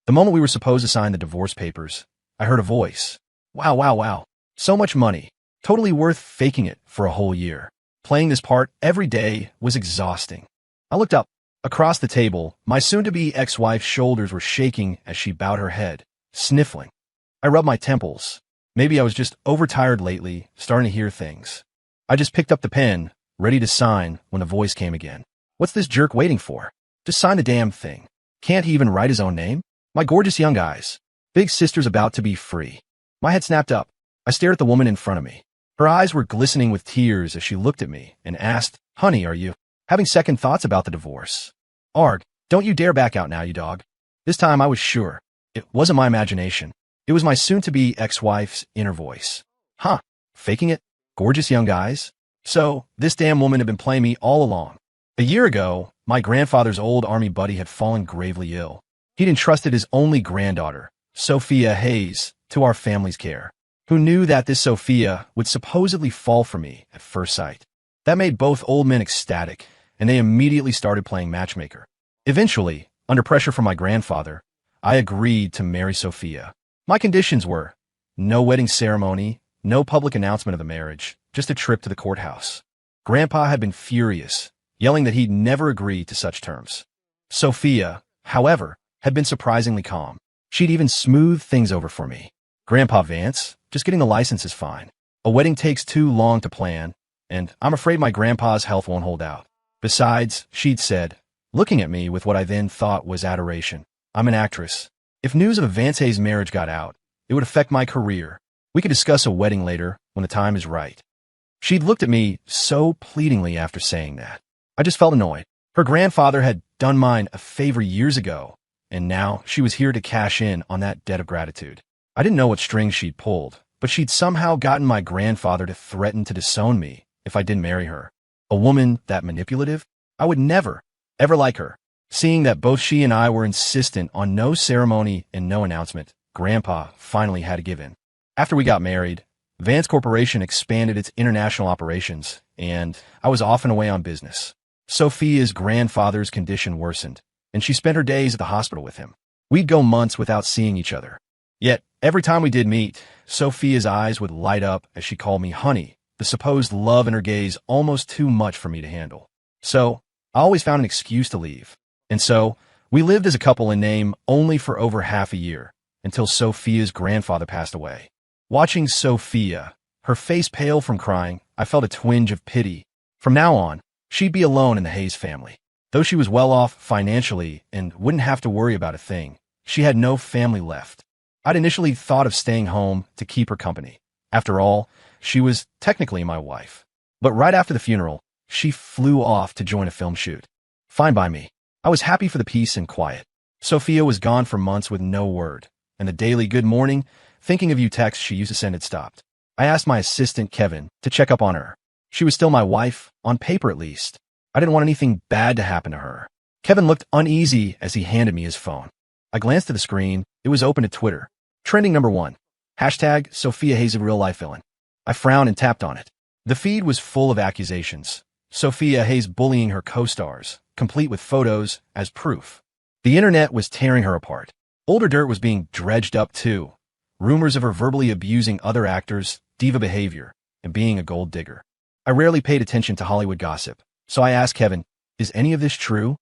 The moment we were supposed to sign the divorce papers, I heard a voice. Wow, wow, wow. So much money. Totally worth faking it for a whole year. Playing this part every day was exhausting. I looked up. Across the table, my soon-to-be ex-wife's shoulders were shaking as she bowed her head, sniffling. I rubbed my temples. Maybe I was just overtired lately, starting to hear things. I just picked up the pen, ready to sign, when the voice came again. What's this jerk waiting for? Just sign the damn thing. Can't he even write his own name? My gorgeous young eyes. Big sister's about to be free. My head snapped up. I stared at the woman in front of me. Her eyes were glistening with tears as she looked at me and asked, "Honey, are you having second thoughts about the divorce?" "Arg, don't you dare back out now, you dog." This time I was sure. It wasn't my imagination. It was my soon-to-be ex-wife's inner voice. Huh, faking it? Gorgeous young eyes? So, this damn woman had been playing me all along. A year ago, my grandfather's old army buddy had fallen gravely ill. He'd entrusted his only granddaughter, Sophia Hayes, to our family's care. Who knew that this Sophia would supposedly fall for me at first sight? That made both old men ecstatic, and they immediately started playing matchmaker. Eventually, under pressure from my grandfather, I agreed to marry Sophia. My conditions were no wedding ceremony, no public announcement of the marriage, just a trip to the courthouse. Grandpa had been furious, yelling that he'd never agree to such terms. Sophia, however, had been surprisingly calm. She'd even smoothed things over for me. "Grandpa Vance, just getting the license is fine. A wedding takes too long to plan, and I'm afraid my grandpa's health won't hold out. Besides," she'd said, looking at me with what I then thought was adoration, "I'm an actress. If news of a Vance's marriage got out, it would affect my career. We could discuss a wedding later when the time is right." She'd looked at me so pleadingly after saying that. I just felt annoyed. Her grandfather had done mine a favor years ago, and now she was here to cash in on that debt of gratitude. I didn't know what strings she'd pulled, but she'd somehow gotten my grandfather to threaten to disown me if I didn't marry her. A woman that manipulative? I would never, ever like her. Seeing that both she and I were insistent on no ceremony and no announcement, Grandpa finally had to give in. After we got married, Vance Corporation expanded its international operations, and I was off and away on business. Sophia's grandfather's condition worsened, and she spent her days at the hospital with him. We'd go months without seeing each other. Yet, every time we did meet, Sophia's eyes would light up as she called me honey, the supposed love in her gaze almost too much for me to handle. So, I always found an excuse to leave. And so, we lived as a couple in name only for over half a year, until Sophia's grandfather passed away. Watching Sophia, her face pale from crying, I felt a twinge of pity. From now on, she'd be alone in the Hayes family. Though she was well off financially and wouldn't have to worry about a thing, she had no family left. I'd initially thought of staying home to keep her company. After all, she was technically my wife. But right after the funeral, she flew off to join a film shoot. Fine by me. I was happy for the peace and quiet. Sophia was gone for months with no word, and the daily good morning, thinking of you text she used to send had stopped. I asked my assistant, Kevin, to check up on her. She was still my wife, on paper at least. I didn't want anything bad to happen to her. Kevin looked uneasy as he handed me his phone. I glanced at the screen. It was open to Twitter. Trending number 1. Hashtag Sophia Hayes a real-life villain. I frowned and tapped on it. The feed was full of accusations. Sophia Hayes bullying her co-stars, complete with photos as proof. The internet was tearing her apart. Older dirt was being dredged up too. Rumors of her verbally abusing other actors, diva behavior, and being a gold digger. I rarely paid attention to Hollywood gossip, so I asked Kevin, "Is any of this true?"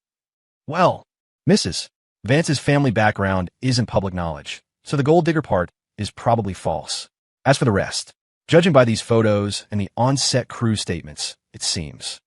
"Well, Mrs. Vance's family background isn't public knowledge, so the gold digger part is probably false. As for the rest, judging by these photos and the on-set crew statements, it seems."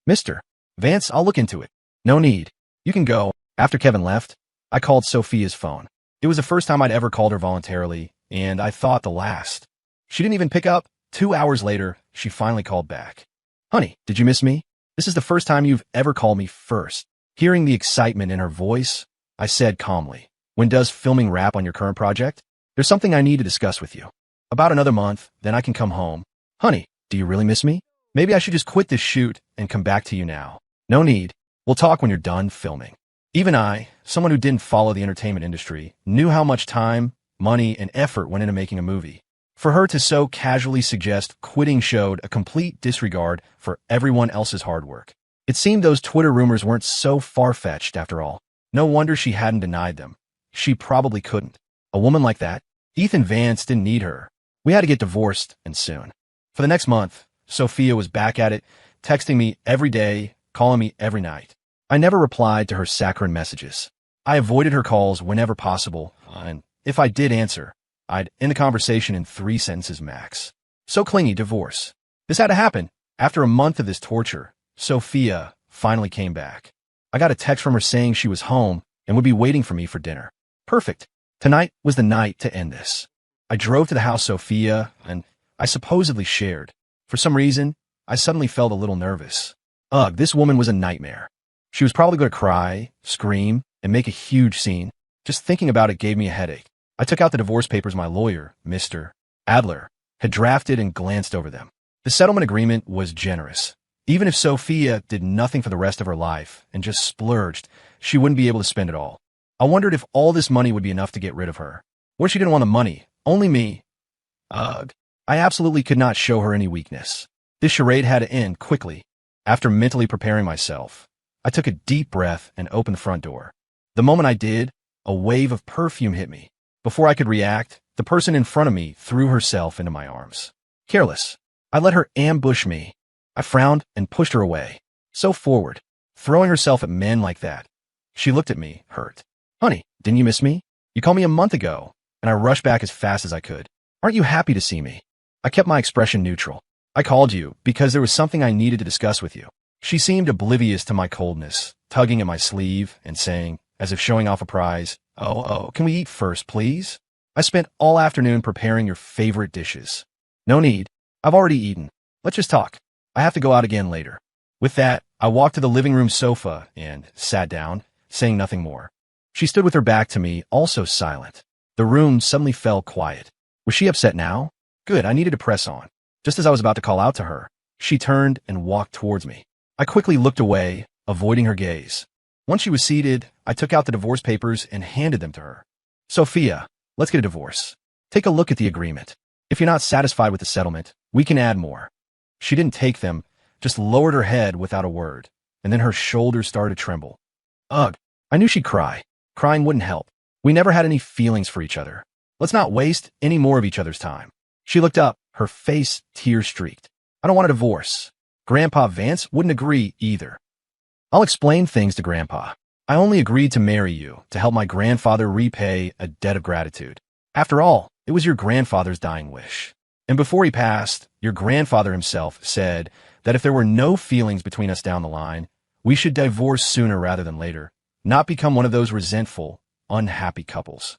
"Mr. Vance, I'll look into it." "No need. You can go." After Kevin left, I called Sophia's phone. It was the first time I'd ever called her voluntarily, and I thought the last. She didn't even pick up. 2 hours later, she finally called back. "Honey, did you miss me? This is the first time you've ever called me first." Hearing the excitement in her voice, I said calmly, "When does filming wrap on your current project?" "There's something I need to discuss with you." "About another month, then I can come home." "Honey, do you really miss me? Maybe I should just quit this shoot and come back to you now." "No need. We'll talk when you're done filming." Even I, someone who didn't follow the entertainment industry, knew how much time, money, and effort went into making a movie. For her to so casually suggest quitting showed a complete disregard for everyone else's hard work. It seemed those Twitter rumors weren't so far-fetched after all. No wonder she hadn't denied them. she probably couldn't. A woman like that? Ethan Vance didn't need her. We had to get divorced, and soon. For the next month, Sophia was back at it, texting me every day, calling me every night. I never replied to her saccharine messages. I avoided her calls whenever possible, and if I did answer, I'd end the conversation in 3 sentences max. So clingy, divorce. This had to happen. After a month of this torture, Sophia finally came back. I got a text from her saying she was home and would be waiting for me for dinner. Perfect. Tonight was the night to end this. I drove to the house Sophia and I supposedly shared. For some reason, I suddenly felt a little nervous. Ugh, this woman was a nightmare. She was probably going to cry, scream, and make a huge scene. Just thinking about it gave me a headache. I took out the divorce papers my lawyer, Mr. Adler, had drafted and glanced over them. The settlement agreement was generous. Even if Sophia did nothing for the rest of her life and just splurged, she wouldn't be able to spend it all. I wondered if all this money would be enough to get rid of her. What if she didn't want the money? Only me. Ugh. I absolutely could not show her any weakness. This charade had to end quickly. After mentally preparing myself, I took a deep breath and opened the front door. The moment I did, a wave of perfume hit me. Before I could react, the person in front of me threw herself into my arms. Careless, I let her ambush me. I frowned and pushed her away. So forward, throwing herself at men like that. She looked at me, hurt. Honey, didn't you miss me? You called me a month ago, and I rushed back as fast as I could. Aren't you happy to see me? I kept my expression neutral. I called you because there was something I needed to discuss with you. She seemed oblivious to my coldness, tugging at my sleeve and saying, as if showing off a prize, Oh, can we eat first, please? I spent all afternoon preparing your favorite dishes. No need. I've already eaten. Let's just talk. I have to go out again later. With that, I walked to the living room sofa and sat down, saying nothing more. She stood with her back to me, also silent. The room suddenly fell quiet. Was she upset now? Good, I needed to press on. Just as I was about to call out to her, she turned and walked towards me. I quickly looked away, avoiding her gaze. Once she was seated, I took out the divorce papers and handed them to her. Sophia, let's get a divorce. Take a look at the agreement. If you're not satisfied with the settlement, we can add more. She didn't take them, just lowered her head without a word, and then her shoulders started to tremble. Ugh, I knew she'd cry. Crying wouldn't help. We never had any feelings for each other. Let's not waste any more of each other's time. She looked up, her face tear-streaked. I don't want a divorce. Grandpa Vance wouldn't agree either. I'll explain things to Grandpa. I only agreed to marry you to help my grandfather repay a debt of gratitude. After all, it was your grandfather's dying wish. And before he passed, your grandfather himself said that if there were no feelings between us down the line, we should divorce sooner rather than later, not become one of those resentful, unhappy couples.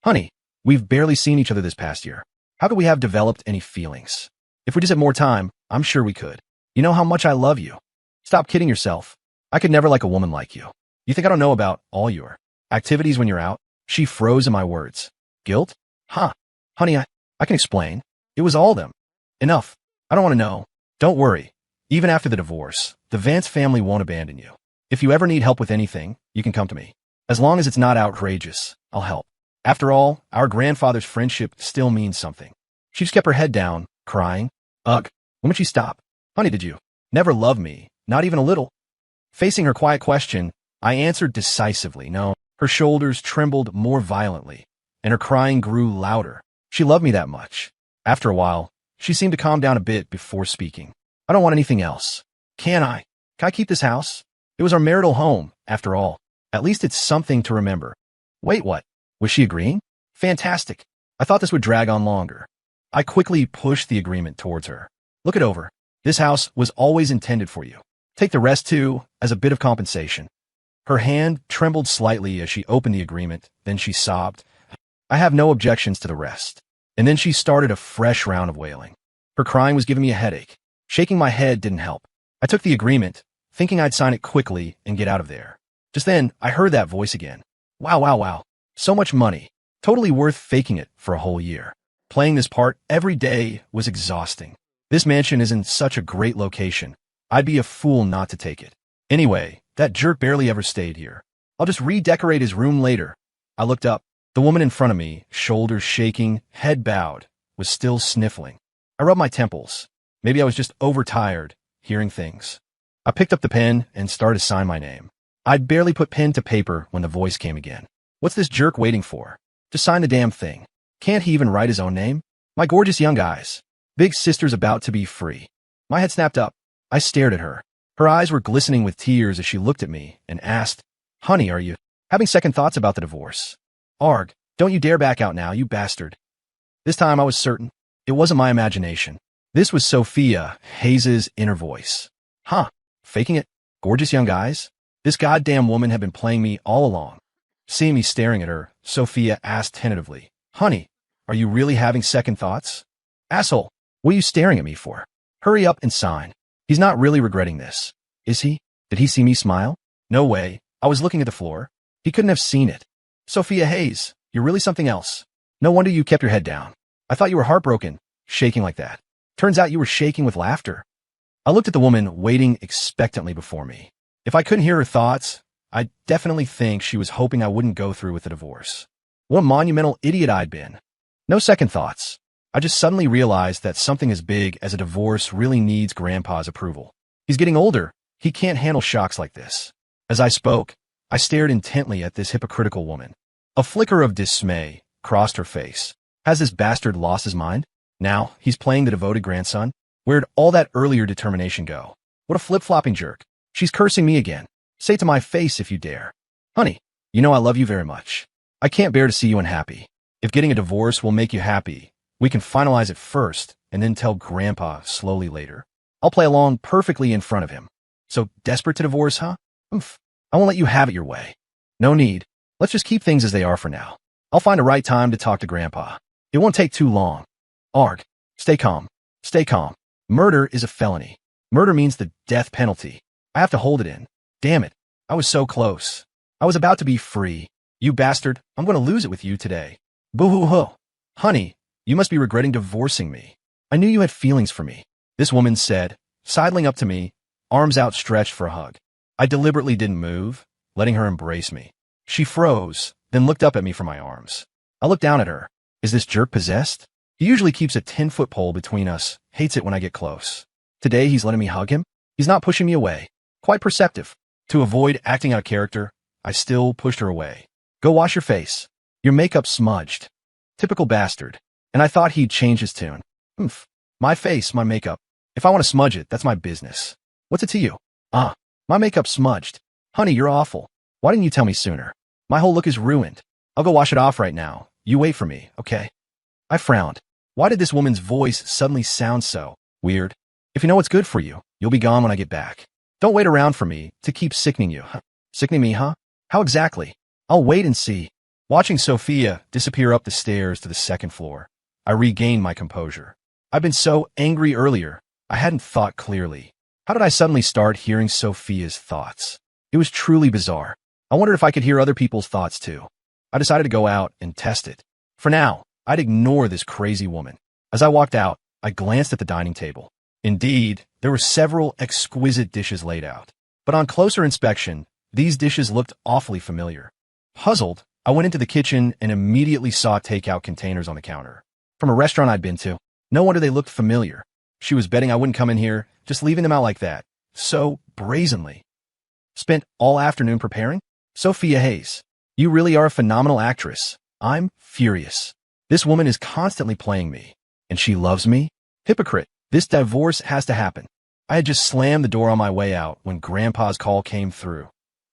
Honey, we've barely seen each other this past year. How could we have developed any feelings? If we just had more time, I'm sure we could. You know how much I love you. Stop kidding yourself. I could never like a woman like you. You think I don't know about all your activities when you're out? She froze in my words. Guilt? Huh. Honey, I can explain. It was all them. Enough. I don't want to know. Don't worry. Even after the divorce, the Vance family won't abandon you. If you ever need help with anything, you can come to me. As long as it's not outrageous, I'll help. After all, our grandfather's friendship still means something. She just kept her head down, crying. Ugh. When would she stop? Honey, did you never love me? Not even a little? Facing her quiet question, I answered decisively, no. Her shoulders trembled more violently, and her crying grew louder. She loved me that much. After a while, she seemed to calm down a bit before speaking. I don't want anything else. Can I keep this house? It was our marital home, after all. At least it's something to remember. Wait, what? Was she agreeing? Fantastic. I thought this would drag on longer. I quickly pushed the agreement towards her. Look it over. This house was always intended for you. Take the rest too, as a bit of compensation. Her hand trembled slightly as she opened the agreement, then she sobbed. I have no objections to the rest. And then she started a fresh round of wailing. Her crying was giving me a headache. Shaking my head didn't help. I took the agreement, thinking I'd sign it quickly and get out of there. Just then, I heard that voice again. Wow. So much money. Totally worth faking it for a whole year. Playing this part every day was exhausting. This mansion is in such a great location. I'd be a fool not to take it. Anyway, that jerk barely ever stayed here. I'll just redecorate his room later. I looked up. The woman in front of me, shoulders shaking, head bowed, was still sniffling. I rubbed my temples. Maybe I was just overtired, hearing things. I picked up the pen and started to sign my name. I'd barely put pen to paper when the voice came again. What's this jerk waiting for? Just sign the damn thing. Can't he even write his own name? My gorgeous young eyes. Big sister's about to be free. My head snapped up. I stared at her. Her eyes were glistening with tears as she looked at me and asked, "Honey, are you having second thoughts about the divorce?" "Arg, don't you dare back out now, you bastard." This time I was certain. It wasn't my imagination. This was Sophia Hayes' inner voice. Huh, faking it? Gorgeous young eyes? This goddamn woman had been playing me all along. Seeing me staring at her, Sophia asked tentatively, "Honey, are you really having second thoughts?" "Asshole, what are you staring at me for? Hurry up and sign. He's not really regretting this, is he? Did he see me smile? No way. I was looking at the floor. He couldn't have seen it. Sophia Hayes, you're really something else. No wonder you kept your head down. I thought you were heartbroken, shaking like that. Turns out you were shaking with laughter." I looked at the woman waiting expectantly before me. If I couldn't hear her thoughts, I definitely think she was hoping I wouldn't go through with the divorce. What a monumental idiot I'd been. No second thoughts. I just suddenly realized that something as big as a divorce really needs Grandpa's approval. He's getting older. He can't handle shocks like this. As I spoke, I stared intently at this hypocritical woman. A flicker of dismay crossed her face. Has this bastard lost his mind? Now, he's playing the devoted grandson? Where'd all that earlier determination go? What a flip-flopping jerk. She's cursing me again. Say it to my face if you dare. "Honey, you know I love you very much. I can't bear to see you unhappy. If getting a divorce will make you happy, we can finalize it first and then tell Grandpa slowly later. I'll play along perfectly in front of him. So desperate to divorce, huh? Oof. I won't let you have it your way. No need. Let's just keep things as they are for now. I'll find a right time to talk to Grandpa. It won't take too long. Arg. Stay calm. Stay calm. Murder is a felony. Murder means the death penalty. I have to hold it in. Damn it. I was so close. I was about to be free. You bastard, I'm going to lose it with you today. Boo-hoo-hoo. Honey, you must be regretting divorcing me. I knew you had feelings for me," this woman said, sidling up to me, arms outstretched for a hug. I deliberately didn't move, letting her embrace me. She froze, then looked up at me from my arms. I looked down at her. Is this jerk possessed? He usually keeps a 10-foot pole between us, hates it when I get close. Today he's letting me hug him? He's not pushing me away. Quite perceptive. To avoid acting out of character, I still pushed her away. "Go wash your face. Your makeup's smudged." Typical bastard. And I thought he'd change his tune. Oomph. My face, my makeup. If I want to smudge it, that's my business. What's it to you? My makeup's smudged. Honey, you're awful. Why didn't you tell me sooner? My whole look is ruined. I'll go wash it off right now. You wait for me, okay? I frowned. Why did this woman's voice suddenly sound so weird? If you know what's good for you, you'll be gone when I get back. Don't wait around for me to keep sickening you. Sickening me, huh? How exactly? I'll wait and see. Watching Sophia disappear up the stairs to the second floor, I regained my composure. I'd been so angry earlier, I hadn't thought clearly. How did I suddenly start hearing Sophia's thoughts? It was truly bizarre. I wondered if I could hear other people's thoughts too. I decided to go out and test it. For now, I'd ignore this crazy woman. As I walked out, I glanced at the dining table. Indeed, there were several exquisite dishes laid out. But on closer inspection, these dishes looked awfully familiar. Puzzled, I went into the kitchen and immediately saw takeout containers on the counter. From a restaurant I'd been to. No wonder they looked familiar. She was betting I wouldn't come in here, just leaving them out like that. So brazenly. Spent all afternoon preparing? Sophia Hayes, you really are a phenomenal actress. I'm furious. This woman is constantly playing me. And she loves me? Hypocrite. This divorce has to happen. I had just slammed the door on my way out when Grandpa's call came through.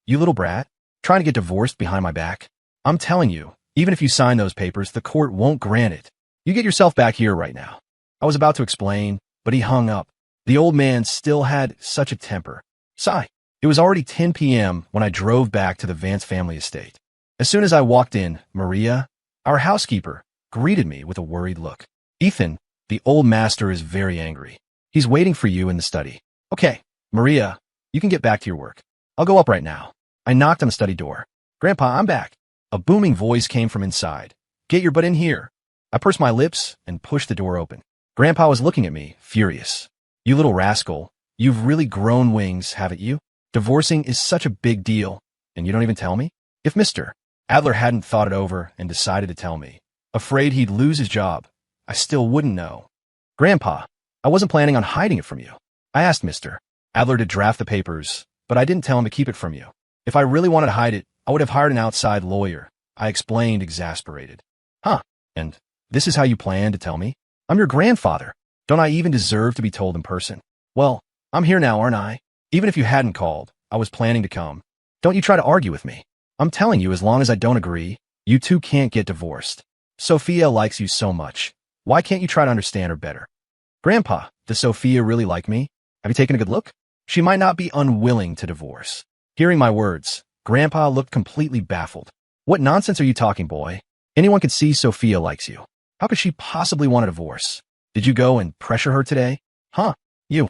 You little brat, trying to get divorced behind my back? I'm telling you, even if you sign those papers, the court won't grant it. You get yourself back here right now. I was about to explain, but he hung up. The old man still had such a temper. Sigh. It was already 10 p.m. when I drove back to the Vance family estate. As soon as I walked in, Maria, our housekeeper, greeted me with a worried look. Ethan, the old master is very angry. He's waiting for you in the study. Okay, Maria, you can get back to your work. I'll go up right now. I knocked on the study door. Grandpa, I'm back. A booming voice came from inside. Get your butt in here. I pursed my lips and pushed the door open. Grandpa was looking at me, furious. You little rascal, you've really grown wings, haven't you? Divorcing is such a big deal, and you don't even tell me? If Mr. Adler hadn't thought it over and decided to tell me, afraid he'd lose his job, I still wouldn't know. Grandpa, I wasn't planning on hiding it from you. I asked Mr. Adler to draft the papers, but I didn't tell him to keep it from you. If I really wanted to hide it, I would have hired an outside lawyer. I explained, exasperated. Huh, and this is how you plan to tell me? I'm your grandfather. Don't I even deserve to be told in person? Well, I'm here now, aren't I? Even if you hadn't called, I was planning to come. Don't you try to argue with me. I'm telling you, as long as I don't agree, you two can't get divorced. Sophia likes you so much. Why can't you try to understand her better? Grandpa, does Sophia really like me? Have you taken a good look? She might not be unwilling to divorce. Hearing my words, Grandpa looked completely baffled. What nonsense are you talking, boy? Anyone could see Sophia likes you. How could she possibly want a divorce? Did you go and pressure her today? Huh? You.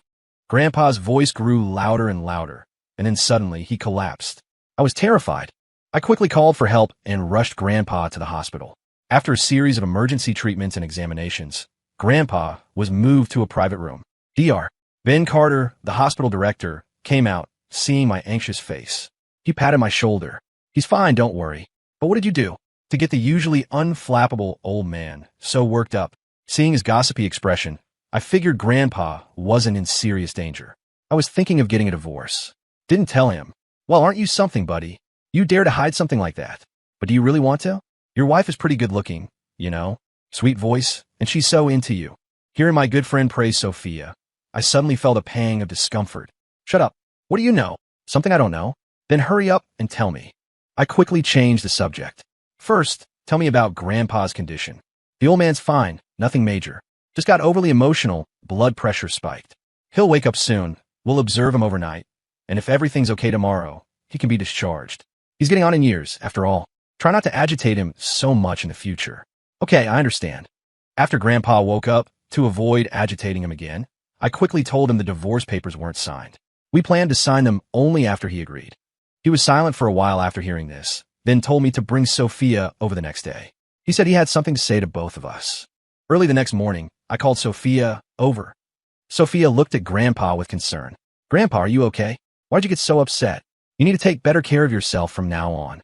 Grandpa's voice grew louder and louder, and then suddenly he collapsed. I was terrified. I quickly called for help and rushed Grandpa to the hospital. After a series of emergency treatments and examinations, Grandpa was moved to a private room. Dr. Ben Carter, the hospital director, came out, seeing my anxious face. He patted my shoulder. He's fine, don't worry. But what did you do to get the usually unflappable old man so worked up? Seeing his gossipy expression, I figured Grandpa wasn't in serious danger. I was thinking of getting a divorce. Didn't tell him. Well, aren't you something, buddy? You dare to hide something like that. But do you really want to? Your wife is pretty good looking, you know. Sweet voice, and she's so into you. Hearing my good friend praise Sophia, I suddenly felt a pang of discomfort. Shut up. What do you know? Something I don't know? Then hurry up and tell me. I quickly changed the subject. First, tell me about Grandpa's condition. The old man's fine, nothing major. Just got overly emotional, blood pressure spiked. He'll wake up soon. We'll observe him overnight. And if everything's okay tomorrow, he can be discharged. He's getting on in years, after all. Try not to agitate him so much in the future. Okay, I understand. After Grandpa woke up, to avoid agitating him again, I quickly told him the divorce papers weren't signed. We planned to sign them only after he agreed. He was silent for a while after hearing this, then told me to bring Sophia over the next day. He said he had something to say to both of us. Early the next morning, I called Sophia over. Sophia looked at Grandpa with concern. Grandpa, are you okay? Why'd you get so upset? You need to take better care of yourself from now on.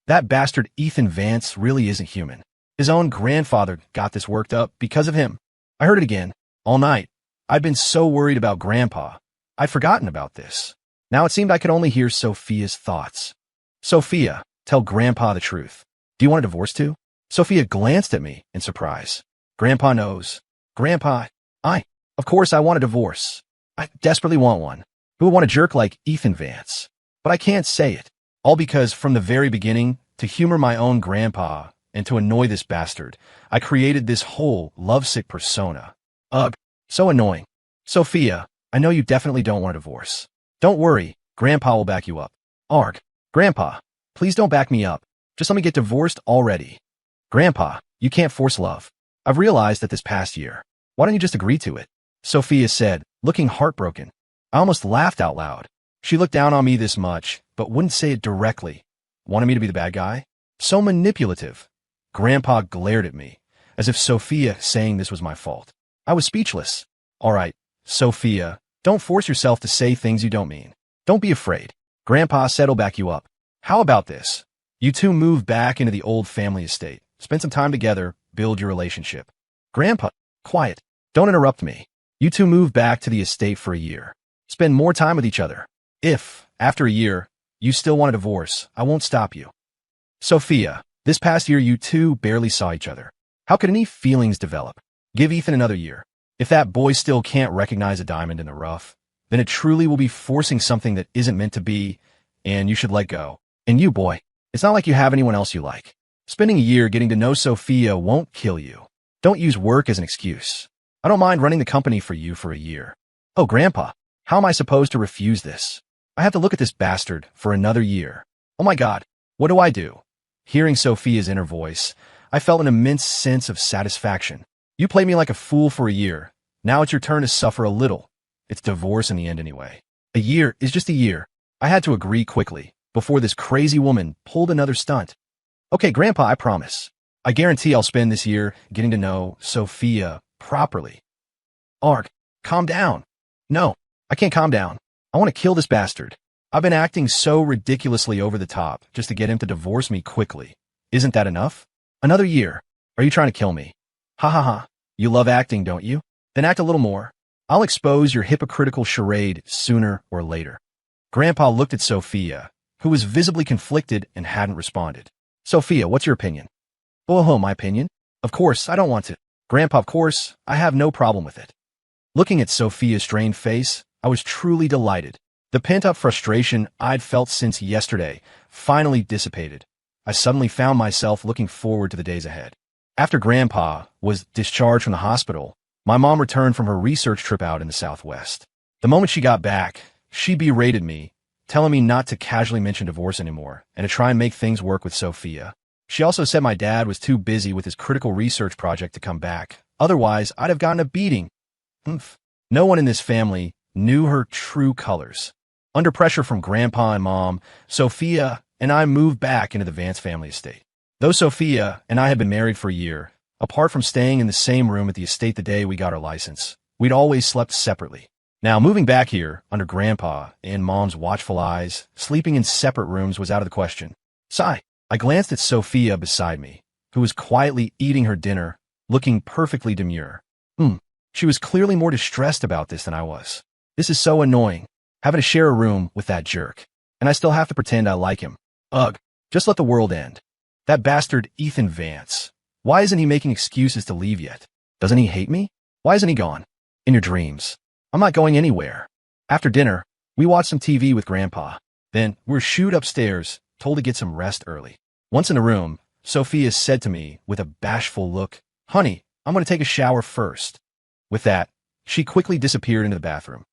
That bastard Ethan Vance really isn't human. His own grandfather got this worked up because of him. I heard it again, all night. I'd been so worried about Grandpa. I'd forgotten about this. Now it seemed I could only hear Sophia's thoughts. Sophia, tell Grandpa the truth. Do you want a divorce too? Sophia glanced at me in surprise. Grandpa knows. Grandpa, of course I want a divorce. I desperately want one. Who would want a jerk like Ethan Vance? But I can't say it. All because from the very beginning, to humor my own grandpa and to annoy this bastard, I created this whole lovesick persona. Ugh, so annoying. Sophia, I know you definitely don't want a divorce. Don't worry, Grandpa will back you up. Arg, Grandpa, please don't back me up. Just let me get divorced already. Grandpa, you can't force love. I've realized that this past year. Why don't you just agree to it? Sophia said, looking heartbroken. I almost laughed out loud. She looked down on me this much, but wouldn't say it directly. Wanted me to be the bad guy? So manipulative. Grandpa glared at me, as if Sophia saying this was my fault. I was speechless. All right, Sophia, don't force yourself to say things you don't mean. Don't be afraid. Grandpa said he'll back you up. How about this? You two move back into the old family estate. Spend some time together, build your relationship. Grandpa, quiet. Don't interrupt me. You two move back to the estate for a year. Spend more time with each other. If, after a year, you still want a divorce, I won't stop you. Sophia, this past year you two barely saw each other. How could any feelings develop? Give Ethan another year. If that boy still can't recognize a diamond in the rough, then it truly will be forcing something that isn't meant to be, and you should let go. And you, boy, it's not like you have anyone else you like. Spending a year getting to know Sophia won't kill you. Don't use work as an excuse. I don't mind running the company for you for a year. Oh, Grandpa, how am I supposed to refuse this? I have to look at this bastard for another year. Oh my God, what do I do? Hearing Sophia's inner voice, I felt an immense sense of satisfaction. You played me like a fool for a year. Now it's your turn to suffer a little. It's divorce in the end anyway. A year is just a year. I had to agree quickly before this crazy woman pulled another stunt. Okay, Grandpa, I promise. I guarantee I'll spend this year getting to know Sophia properly. Arg, calm down. No, I can't calm down. I want to kill this bastard. I've been acting so ridiculously over the top just to get him to divorce me quickly. Isn't that enough? Another year. Are you trying to kill me? Ha ha ha. You love acting, don't you? Then act a little more. I'll expose your hypocritical charade sooner or later. Grandpa looked at Sophia, who was visibly conflicted and hadn't responded. Sophia, what's your opinion? Oh, my opinion? Of course, I don't want to. Grandpa, of course, I have no problem with it. Looking at Sophia's strained face, I was truly delighted. The pent-up frustration I'd felt since yesterday finally dissipated. I suddenly found myself looking forward to the days ahead. After Grandpa was discharged from the hospital, my mom returned from her research trip out in the Southwest. The moment she got back, she berated me, telling me not to casually mention divorce anymore and to try and make things work with Sophia. She also said my dad was too busy with his critical research project to come back. Otherwise, I'd have gotten a beating. No one in this family knew her true colors. Under pressure from Grandpa and Mom, Sophia and I moved back into the Vance family estate. Though Sophia and I had been married for a year, apart from staying in the same room at the estate the day we got our license, we'd always slept separately. Now, moving back here, under Grandpa and Mom's watchful eyes, sleeping in separate rooms was out of the question. Sigh. I glanced at Sophia beside me, who was quietly eating her dinner, looking perfectly demure. She was clearly more distressed about this than I was. This is so annoying, having to share a room with that jerk. And I still have to pretend I like him. Ugh, just let the world end. That bastard Ethan Vance. Why isn't he making excuses to leave yet? Doesn't he hate me? Why isn't he gone? In your dreams. I'm not going anywhere. After dinner, we watched some TV with Grandpa. Then we were shooed upstairs, told to get some rest early. Once in the room, Sophia said to me with a bashful look, "Honey, I'm going to take a shower first." With that, she quickly disappeared into the bathroom.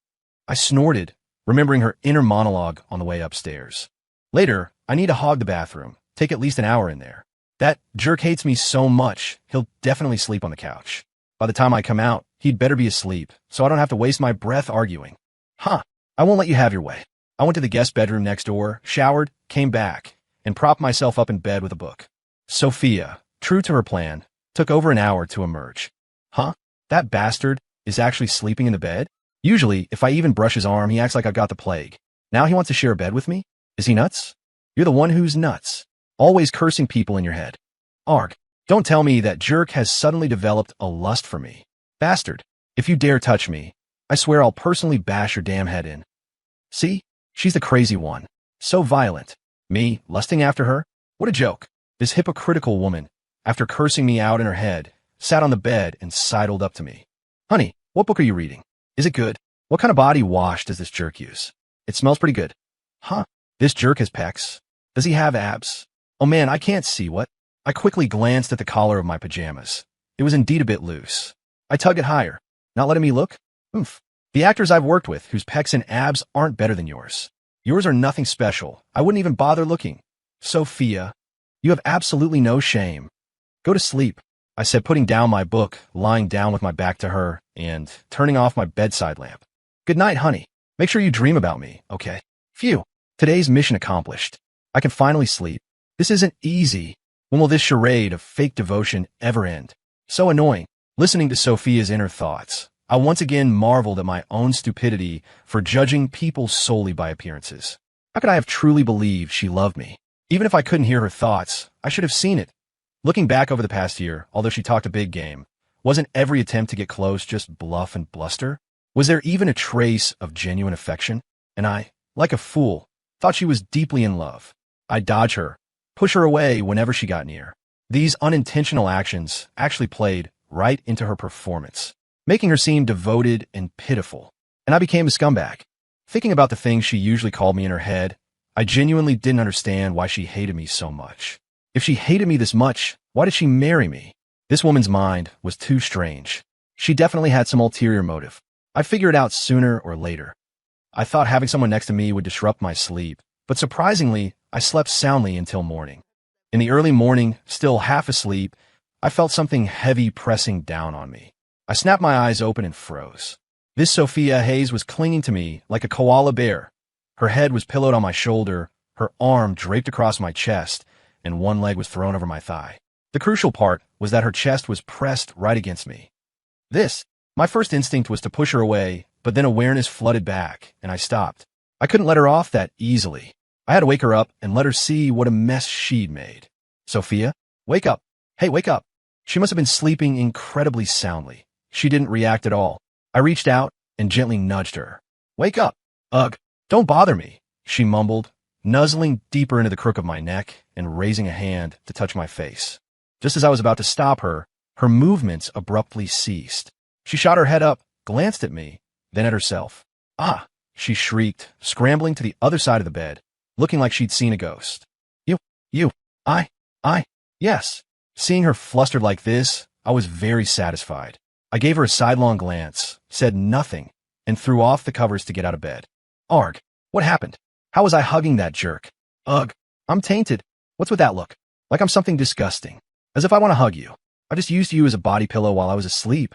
I snorted, remembering her inner monologue on the way upstairs. Later, I need to hog the bathroom, take at least an hour in there. That jerk hates me so much, he'll definitely sleep on the couch. By the time I come out, he'd better be asleep, so I don't have to waste my breath arguing. I won't let you have your way. I went to the guest bedroom next door, showered, came back, and propped myself up in bed with a book. Sophia, true to her plan, took over an hour to emerge. That bastard is actually sleeping in the bed? Usually, if I even brush his arm, he acts like I got the plague. Now he wants to share a bed with me? Is he nuts? You're the one who's nuts. Always cursing people in your head. Arg, don't tell me that jerk has suddenly developed a lust for me. Bastard, if you dare touch me, I swear I'll personally bash your damn head in. See? She's the crazy one. So violent. Me, lusting after her? What a joke. This hypocritical woman, after cursing me out in her head, sat on the bed and sidled up to me. Honey, what book are you reading? Is it good? What kind of body wash does this jerk use? It smells pretty good. This jerk has pecs. Does he have abs? Oh man, I can't see what. I quickly glanced at the collar of my pajamas. It was indeed a bit loose. I tugged it higher, not letting me look. The actors I've worked with whose pecs and abs aren't better than yours. Yours are nothing special. I wouldn't even bother looking. Sophia, you have absolutely no shame. Go to sleep, I said, putting down my book, lying down with my back to her, and turning off my bedside lamp. Good night, honey. Make sure you dream about me, okay? Phew. Today's mission accomplished. I can finally sleep. This isn't easy. When will this charade of fake devotion ever end? So annoying. Listening to Sophia's inner thoughts, I once again marveled at my own stupidity for judging people solely by appearances. How could I have truly believed she loved me? Even if I couldn't hear her thoughts, I should have seen it. Looking back over the past year, although she talked a big game, wasn't every attempt to get close just bluff and bluster? Was there even a trace of genuine affection? And I, like a fool, thought she was deeply in love. I'd dodge her, push her away whenever she got near. These unintentional actions actually played right into her performance, making her seem devoted and pitiful. And I became a scumbag. Thinking about the things she usually called me in her head, I genuinely didn't understand why she hated me so much. If she hated me this much, why did she marry me? This woman's mind was too strange. She definitely had some ulterior motive. I'd figure it out sooner or later. I thought having someone next to me would disrupt my sleep, but surprisingly, I slept soundly until morning. In the early morning, still half asleep, I felt something heavy pressing down on me. I snapped my eyes open and froze. This Sophia Hayes was clinging to me like a koala bear. Her head was pillowed on my shoulder, her arm draped across my chest, and one leg was thrown over my thigh. The crucial part was that her chest was pressed right against me. My first instinct was to push her away, but then awareness flooded back, and I stopped. I couldn't let her off that easily. I had to wake her up and let her see what a mess she'd made. Sophia, wake up. Hey, wake up. She must have been sleeping incredibly soundly. She didn't react at all. I reached out and gently nudged her. Wake up. Ugh, don't bother me, she mumbled, nuzzling deeper into the crook of my neck and raising a hand to touch my face. Just as I was about to stop her, her movements abruptly ceased. She shot her head up, glanced at me, then at herself. "Ah!" she shrieked, scrambling to the other side of the bed, looking like she'd seen a ghost. You, yes." Seeing her flustered like this, I was very satisfied. I gave her a sidelong glance, said nothing, and threw off the covers to get out of bed. Arg, what happened? How was I hugging that jerk? Ugh, I'm tainted. What's with that look? Like I'm something disgusting. As if I want to hug you. I just used you as a body pillow while I was asleep.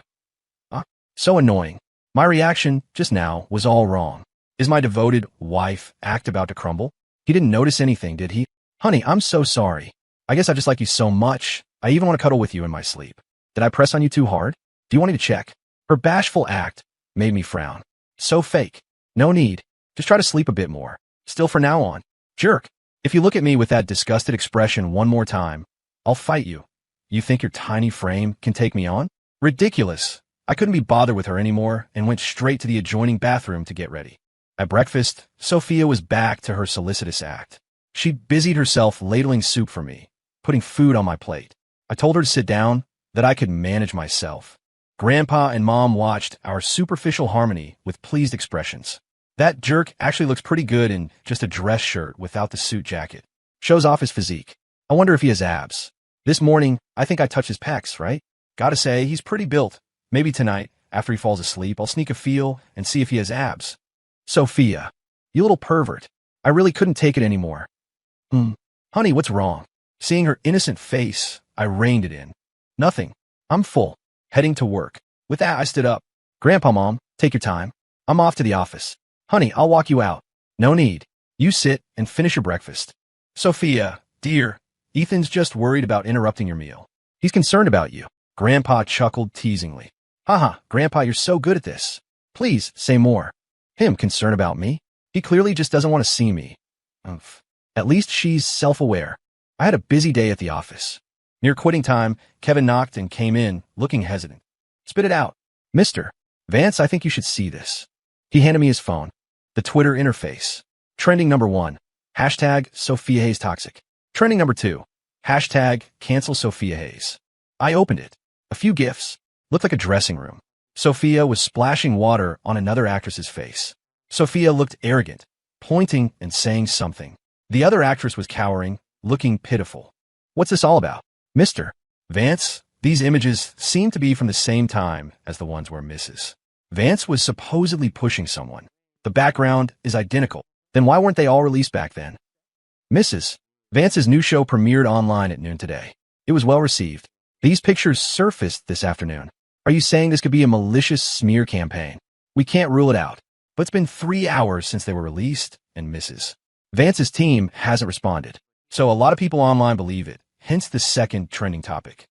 So annoying. My reaction just now was all wrong. Is my devoted wife act about to crumble? He didn't notice anything, did he? Honey, I'm so sorry. I guess I just like you so much. I even want to cuddle with you in my sleep. Did I press on you too hard? Do you want me to check? Her bashful act made me frown. So fake. No need. Just try to sleep a bit more. Still for now on. Jerk. If you look at me with that disgusted expression one more time, I'll fight you. You think your tiny frame can take me on? Ridiculous. I couldn't be bothered with her anymore and went straight to the adjoining bathroom to get ready. At breakfast, Sophia was back to her solicitous act. She busied herself ladling soup for me, putting food on my plate. I told her to sit down, that I could manage myself. Grandpa and Mom watched our superficial harmony with pleased expressions. That jerk actually looks pretty good in just a dress shirt without the suit jacket. Shows off his physique. I wonder if he has abs. This morning, I think I touched his pecs, right? Gotta say, he's pretty built. Maybe tonight, after he falls asleep, I'll sneak a feel and see if he has abs. Sophia, you little pervert. I really couldn't take it anymore. Honey, what's wrong? Seeing her innocent face, I reined it in. Nothing. I'm full. Heading to work. With that, I stood up. Grandpa, Mom, take your time. I'm off to the office. Honey, I'll walk you out. No need. You sit and finish your breakfast. Sophia, dear, Ethan's just worried about interrupting your meal. He's concerned about you. Grandpa chuckled teasingly. Haha, Grandpa, you're so good at this. Please, say more. Him concerned about me? He clearly just doesn't want to see me. At least she's self-aware. I had a busy day at the office. Near quitting time, Kevin knocked and came in, looking hesitant. Spit it out. Mr. Vance, I think you should see this. He handed me his phone. The Twitter interface. Trending number 1. Hashtag Sophia Hayes Toxic. Trending number 2. Hashtag Cancel Sophia Hayes. I opened it. A few GIFs. Looked like a dressing room. Sophia was splashing water on another actress's face. Sophia looked arrogant, pointing and saying something. The other actress was cowering, looking pitiful. What's this all about? Mr. Vance, these images seem to be from the same time as the ones where Mrs. Vance was supposedly pushing someone. The background is identical. Then why weren't they all released back then? Mrs. Vance's new show premiered online at noon today. It was well received. These pictures surfaced this afternoon. Are you saying this could be a malicious smear campaign? We can't rule it out. But it's been 3 hours since they were released, and Mrs. Vance's team hasn't responded. So a lot of people online believe it, hence the second trending topic.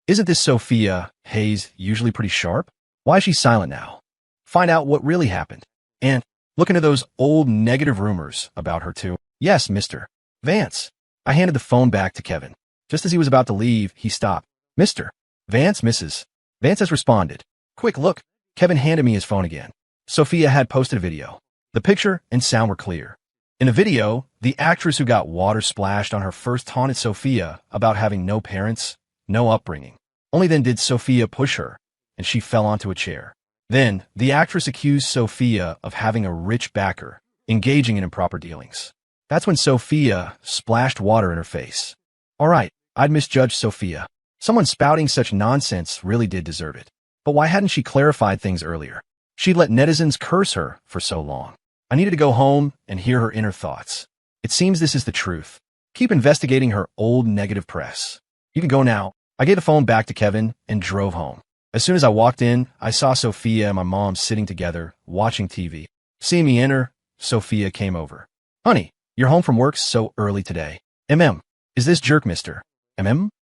Isn't this Sophia Hayes usually pretty sharp? Why is she silent now? Find out what really happened. And look into those old negative rumors about her too. Yes, Mr. Vance. I handed the phone back to Kevin. Just as he was about to leave, he stopped. Mr. Vance, Mrs. Vance has responded. Quick look. Kevin handed me his phone again. Sophia had posted a video. The picture and sound were clear. In the video, the actress who got water splashed on her first taunted Sophia about having no parents, no upbringing. Only then did Sophia push her, and she fell onto a chair. Then, the actress accused Sophia of having a rich backer, engaging in improper dealings. That's when Sophia splashed water in her face. All right, I'd misjudged Sophia. Someone spouting such nonsense really did deserve it. But why hadn't she clarified things earlier? She'd let netizens curse her for so long. I needed to go home and hear her inner thoughts. It seems this is the truth. Keep investigating her old negative press. You can go now. I gave the phone back to Kevin and drove home. As soon as I walked in, I saw Sophia and my mom sitting together, watching TV. Seeing me enter, Sophia came over. Honey, you're home from work so early today. Is this jerk Mr.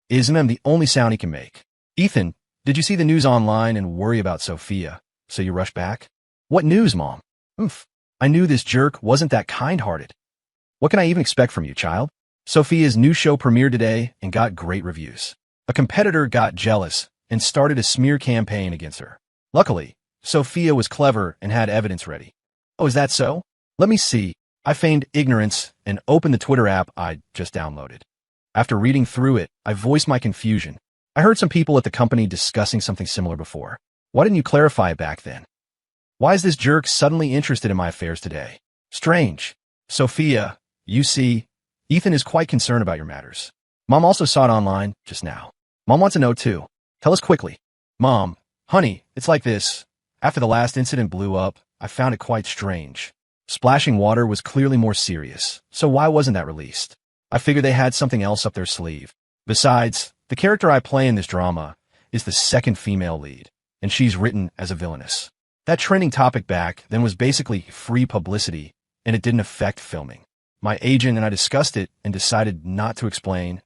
Is the only sound he can make. Ethan, did you see the news online and worry about Sophia, so you rushed back? What news, Mom? I knew this jerk wasn't that kind-hearted. What can I even expect from you, child? Sophia's new show premiered today and got great reviews. A competitor got jealous and started a smear campaign against her. Luckily, Sophia was clever and had evidence ready. Oh, is that so? Let me see. I feigned ignorance and opened the Twitter app I'd just downloaded. After reading through it, I voiced my confusion. I heard some people at the company discussing something similar before. Why didn't you clarify it back then? Why is this jerk suddenly interested in my affairs today? Strange. Sophia, you see, Ethan is quite concerned about your matters. Mom also saw it online just now. Mom wants to know too. Tell us quickly. Mom, honey, it's like this. After the last incident blew up, I found it quite strange. Splashing water was clearly more serious, so why wasn't that released? I figured they had something else up their sleeve. Besides, the character I play in this drama is the second female lead, and she's written as a villainess. That trending topic back then was basically free publicity, and it didn't affect filming. My agent and I discussed it and decided not to explain.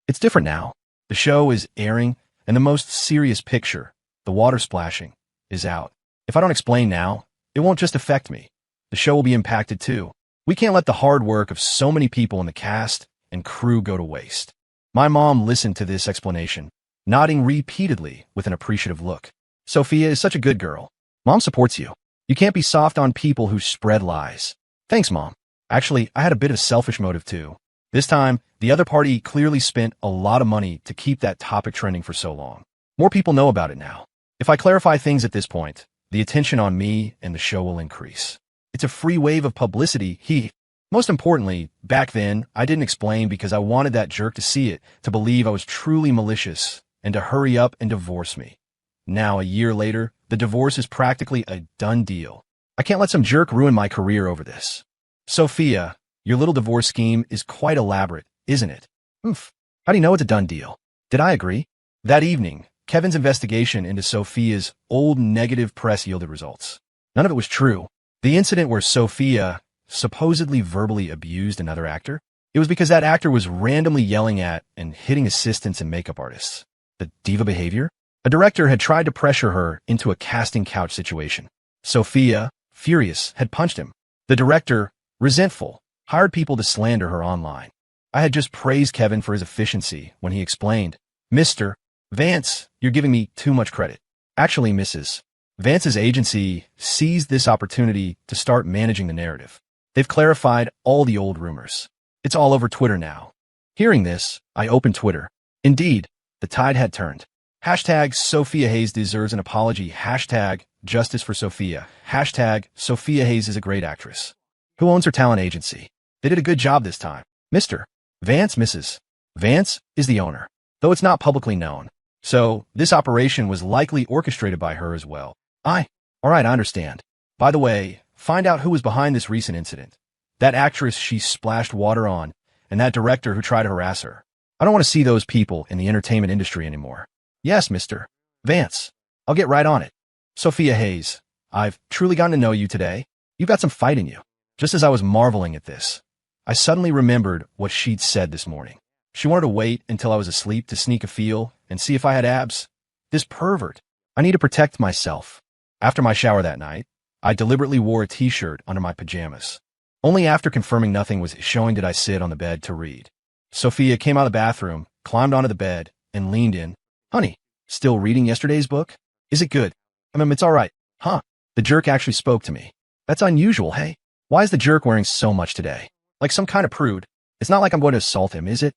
It's different now. The show is airing, and the most serious picture, the water splashing, is out. If I don't explain now, it won't just affect me. The show will be impacted too. We can't let the hard work of so many people in the cast and crew go to waste. My mom listened to this explanation, nodding repeatedly with an appreciative look. Sophia is such a good girl. Mom supports you. You can't be soft on people who spread lies. Thanks, Mom. Actually, I had a bit of a selfish motive too. This time, the other party clearly spent a lot of money to keep that topic trending for so long. More people know about it now. If I clarify things at this point, the attention on me and the show will increase. It's a free wave of publicity. Most importantly, back then, I didn't explain because I wanted that jerk to see it, to believe I was truly malicious, and to hurry up and divorce me. Now, a year later, the divorce is practically a done deal. I can't let some jerk ruin my career over this. Sophia, your little divorce scheme is quite elaborate, isn't it? How do you know it's a done deal? Did I agree? That evening, Kevin's investigation into Sophia's old negative press yielded results. None of it was true. The incident where Sophia supposedly verbally abused another actor, it was because that actor was randomly yelling at and hitting assistants and makeup artists. The diva behavior? A director had tried to pressure her into a casting couch situation. Sophia, furious, had punched him. The director, resentful, hired people to slander her online. I had just praised Kevin for his efficiency when he explained, Mr. Vance, you're giving me too much credit. Actually, Mrs. Vance's agency seized this opportunity to start managing the narrative. They've clarified all the old rumors. It's all over Twitter now. Hearing this, I opened Twitter. Indeed, the tide had turned. Hashtag Sophia Hayes deserves an apology. Hashtag Justice for Sophia. Hashtag Sophia Hayes is a great actress. Who owns her talent agency? They did a good job this time. Mr. Vance, Mrs. Vance is the owner, though it's not publicly known. So, this operation was likely orchestrated by her as well. Alright, I understand. By the way, find out who was behind this recent incident. That actress she splashed water on, and that director who tried to harass her. I don't want to see those people in the entertainment industry anymore. Yes, Mr. Vance. I'll get right on it. Sophia Hayes, I've truly gotten to know you today. You've got some fight in you. Just as I was marveling at this, I suddenly remembered what she'd said this morning. She wanted to wait until I was asleep to sneak a feel and see if I had abs. This pervert. I need to protect myself. After my shower that night, I deliberately wore a t-shirt under my pajamas. Only after confirming nothing was showing did I sit on the bed to read. Sophia came out of the bathroom, climbed onto the bed, and leaned in. Honey, still reading yesterday's book? Is it good? It's all right. Huh? The jerk actually spoke to me. That's unusual, hey? Why is the jerk wearing so much today? Like some kind of prude. It's not like I'm going to assault him, is it?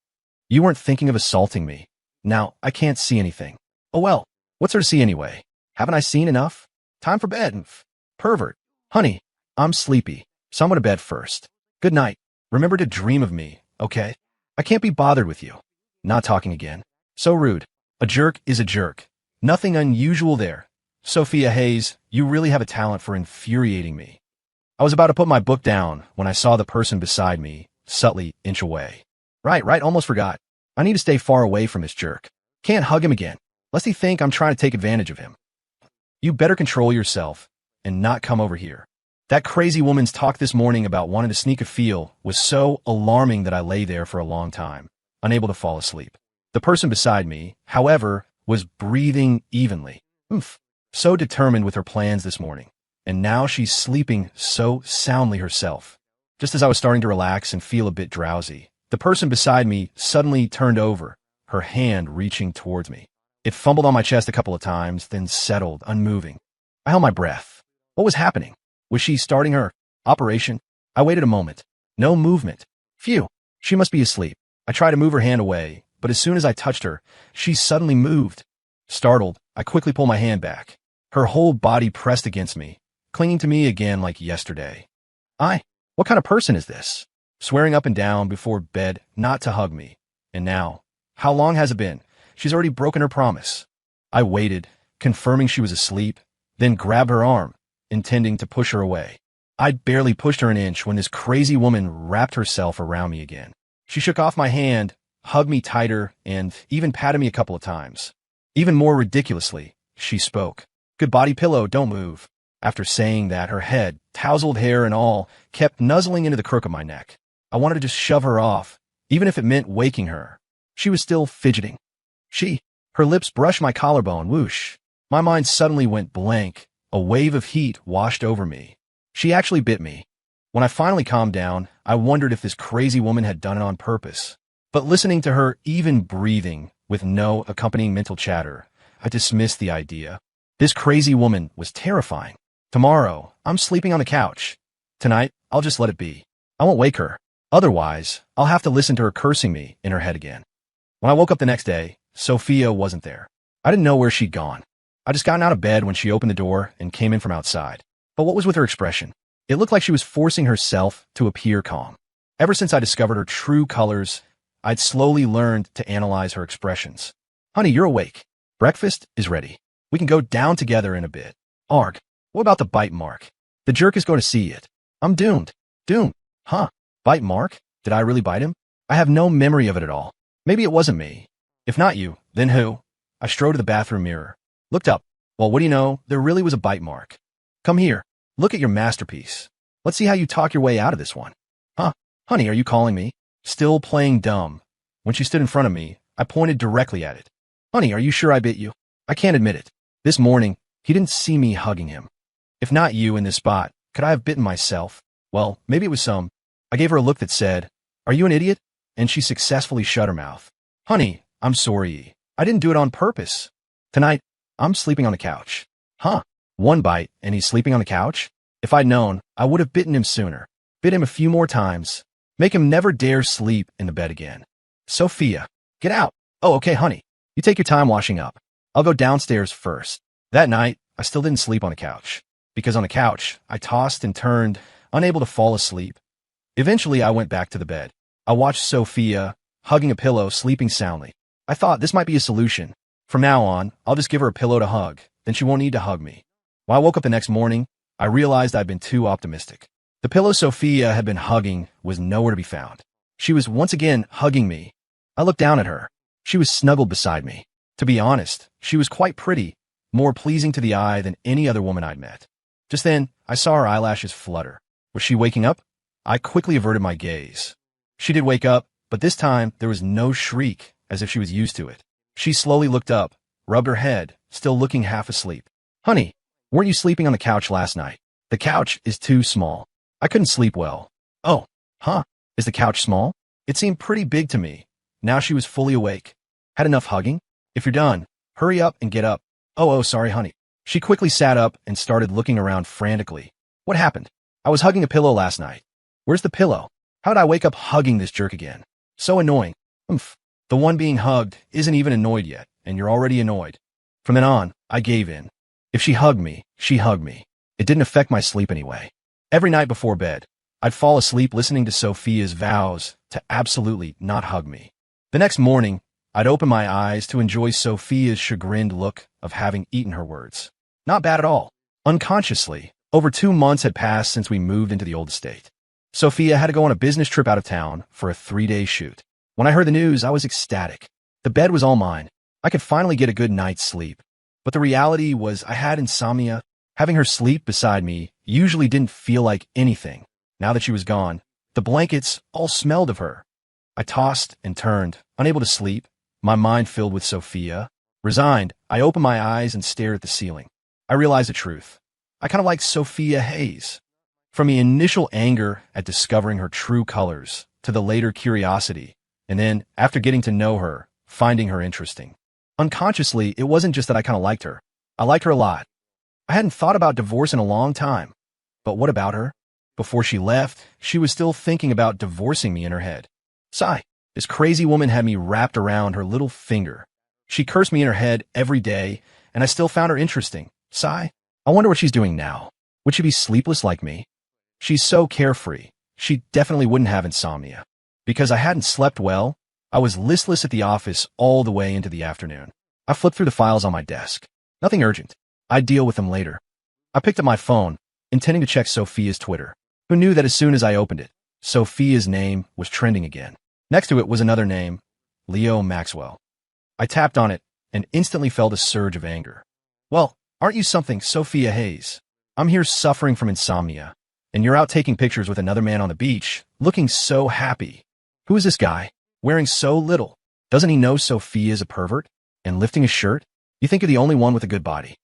You weren't thinking of assaulting me. Now, I can't see anything. Oh well, what's there to see anyway? Haven't I seen enough? Time for bed. Pervert. Honey, I'm sleepy, so I'm going to bed first. Good night. Remember to dream of me, okay? I can't be bothered with you. Not talking again. So rude. A jerk is a jerk. Nothing unusual there. Sophia Hayes, you really have a talent for infuriating me. I was about to put my book down when I saw the person beside me subtly inch away. Right, almost forgot. I need to stay far away from this jerk. Can't hug him again, lest he think I'm trying to take advantage of him. You better control yourself and not come over here. That crazy woman's talk this morning about wanting to sneak a feel was so alarming that I lay there for a long time, unable to fall asleep. The person beside me, however, was breathing evenly. So determined with her plans this morning. And now she's sleeping so soundly herself. Just as I was starting to relax and feel a bit drowsy, the person beside me suddenly turned over, her hand reaching towards me. It fumbled on my chest a couple of times, then settled, unmoving. I held my breath. What was happening? Was she starting her operation? I waited a moment. No movement. Phew. She must be asleep. I tried to move her hand away, but as soon as I touched her, she suddenly moved. Startled, I quickly pulled my hand back. Her whole body pressed against me, clinging to me again like yesterday. What kind of person is this? Swearing up and down before bed not to hug me. And now, how long has it been? She's already broken her promise. I waited, confirming she was asleep, then grabbed her arm, intending to push her away. I'd barely pushed her an inch when this crazy woman wrapped herself around me again. She shook off my hand, hugged me tighter, and even patted me a couple of times. Even more ridiculously, she spoke. "Good body pillow, don't move." After saying that, her head, tousled hair and all, kept nuzzling into the crook of my neck. I wanted to just shove her off, even if it meant waking her. She was still fidgeting. Her lips brushed my collarbone, whoosh. My mind suddenly went blank. A wave of heat washed over me. She actually bit me. When I finally calmed down, I wondered if this crazy woman had done it on purpose. But listening to her even breathing, with no accompanying mental chatter, I dismissed the idea. This crazy woman was terrifying. Tomorrow, I'm sleeping on the couch. Tonight, I'll just let it be. I won't wake her. Otherwise, I'll have to listen to her cursing me in her head again. When I woke up the next day, Sophia wasn't there. I didn't know where she'd gone. I just gotten out of bed when she opened the door and came in from outside. But what was with her expression? It looked like she was forcing herself to appear calm. Ever since I discovered her true colors, I'd slowly learned to analyze her expressions. "Honey, you're awake. Breakfast is ready. We can go down together in a bit." "Arg, what about the bite mark? The jerk is going to see it. I'm doomed." "Doomed? Huh? Bite mark? Did I really bite him? I have no memory of it at all. Maybe it wasn't me. If not you, then who?" I strode to the bathroom mirror. Looked up. Well, what do you know? There really was a bite mark. "Come here. Look at your masterpiece. Let's see how you talk your way out of this one." "Huh? Honey, are you calling me?" Still playing dumb. When she stood in front of me, I pointed directly at it. "Honey, are you sure I bit you?" "I can't admit it. This morning, he didn't see me hugging him. If not you in this spot, could I have bitten myself? Well, maybe it was some." I gave her a look that said, "Are you an idiot?" And she successfully shut her mouth. "Honey, I'm sorry. I didn't do it on purpose. Tonight, I'm sleeping on the couch." "Huh? One bite, and he's sleeping on the couch? If I'd known, I would have bitten him sooner. Bit him a few more times. Make him never dare sleep in the bed again." "Sophia, get out." "Oh, okay, honey. You take your time washing up. I'll go downstairs first." That night, I still didn't sleep on the couch. Because on the couch, I tossed and turned, unable to fall asleep. Eventually, I went back to the bed. I watched Sophia, hugging a pillow, sleeping soundly. I thought this might be a solution. From now on, I'll just give her a pillow to hug, then she won't need to hug me. When I woke up the next morning, I realized I'd been too optimistic. The pillow Sophia had been hugging was nowhere to be found. She was once again hugging me. I looked down at her. She was snuggled beside me. To be honest, she was quite pretty, more pleasing to the eye than any other woman I'd met. Just then, I saw her eyelashes flutter. Was she waking up? I quickly averted my gaze. She did wake up, but this time there was no shriek, as if she was used to it. She slowly looked up, rubbed her head, still looking half asleep. "Honey, weren't you sleeping on the couch last night?" "The couch is too small. I couldn't sleep well." "Oh, huh. Is the couch small?" It seemed pretty big to me. Now she was fully awake. "Had enough hugging? If you're done, hurry up and get up." Oh, sorry, honey." She quickly sat up and started looking around frantically. "What happened?" "I was hugging a pillow last night." "Where's the pillow? How did I wake up hugging this jerk again? So annoying." "Umph. The one being hugged isn't even annoyed yet, and you're already annoyed." From then on, I gave in. If she hugged me, she hugged me. It didn't affect my sleep anyway. Every night before bed, I'd fall asleep listening to Sophia's vows to absolutely not hug me. The next morning, I'd open my eyes to enjoy Sophia's chagrined look of having eaten her words. Not bad at all. Unconsciously, over 2 months had passed since we moved into the old estate. Sophia had to go on a business trip out of town for a 3-day shoot. When I heard the news, I was ecstatic. The bed was all mine. I could finally get a good night's sleep. But the reality was I had insomnia. Having her sleep beside me usually didn't feel like anything. Now that she was gone, the blankets all smelled of her. I tossed and turned, unable to sleep, my mind filled with Sophia. Resigned, I opened my eyes and stared at the ceiling. I realized the truth. I kind of liked Sophia Hayes. From the initial anger at discovering her true colors, to the later curiosity, and then, after getting to know her, finding her interesting. Unconsciously, it wasn't just that I kind of liked her. I liked her a lot. I hadn't thought about divorce in a long time. But what about her? Before she left, she was still thinking about divorcing me in her head. Sigh. This crazy woman had me wrapped around her little finger. She cursed me in her head every day, and I still found her interesting. Sigh. I wonder what she's doing now. Would she be sleepless like me? She's so carefree. She definitely wouldn't have insomnia. Because I hadn't slept well, I was listless at the office all the way into the afternoon. I flipped through the files on my desk. Nothing urgent. I'd deal with them later. I picked up my phone, intending to check Sophia's Twitter. Who knew that as soon as I opened it, Sophia's name was trending again. Next to it was another name, Leo Maxwell. I tapped on it and instantly felt a surge of anger. Well, aren't you something, Sophia Hayes? I'm here suffering from insomnia, and you're out taking pictures with another man on the beach, looking so happy. Who is this guy, wearing so little? Doesn't he know Sophia's a pervert? And lifting his shirt? You think you're the only one with a good body.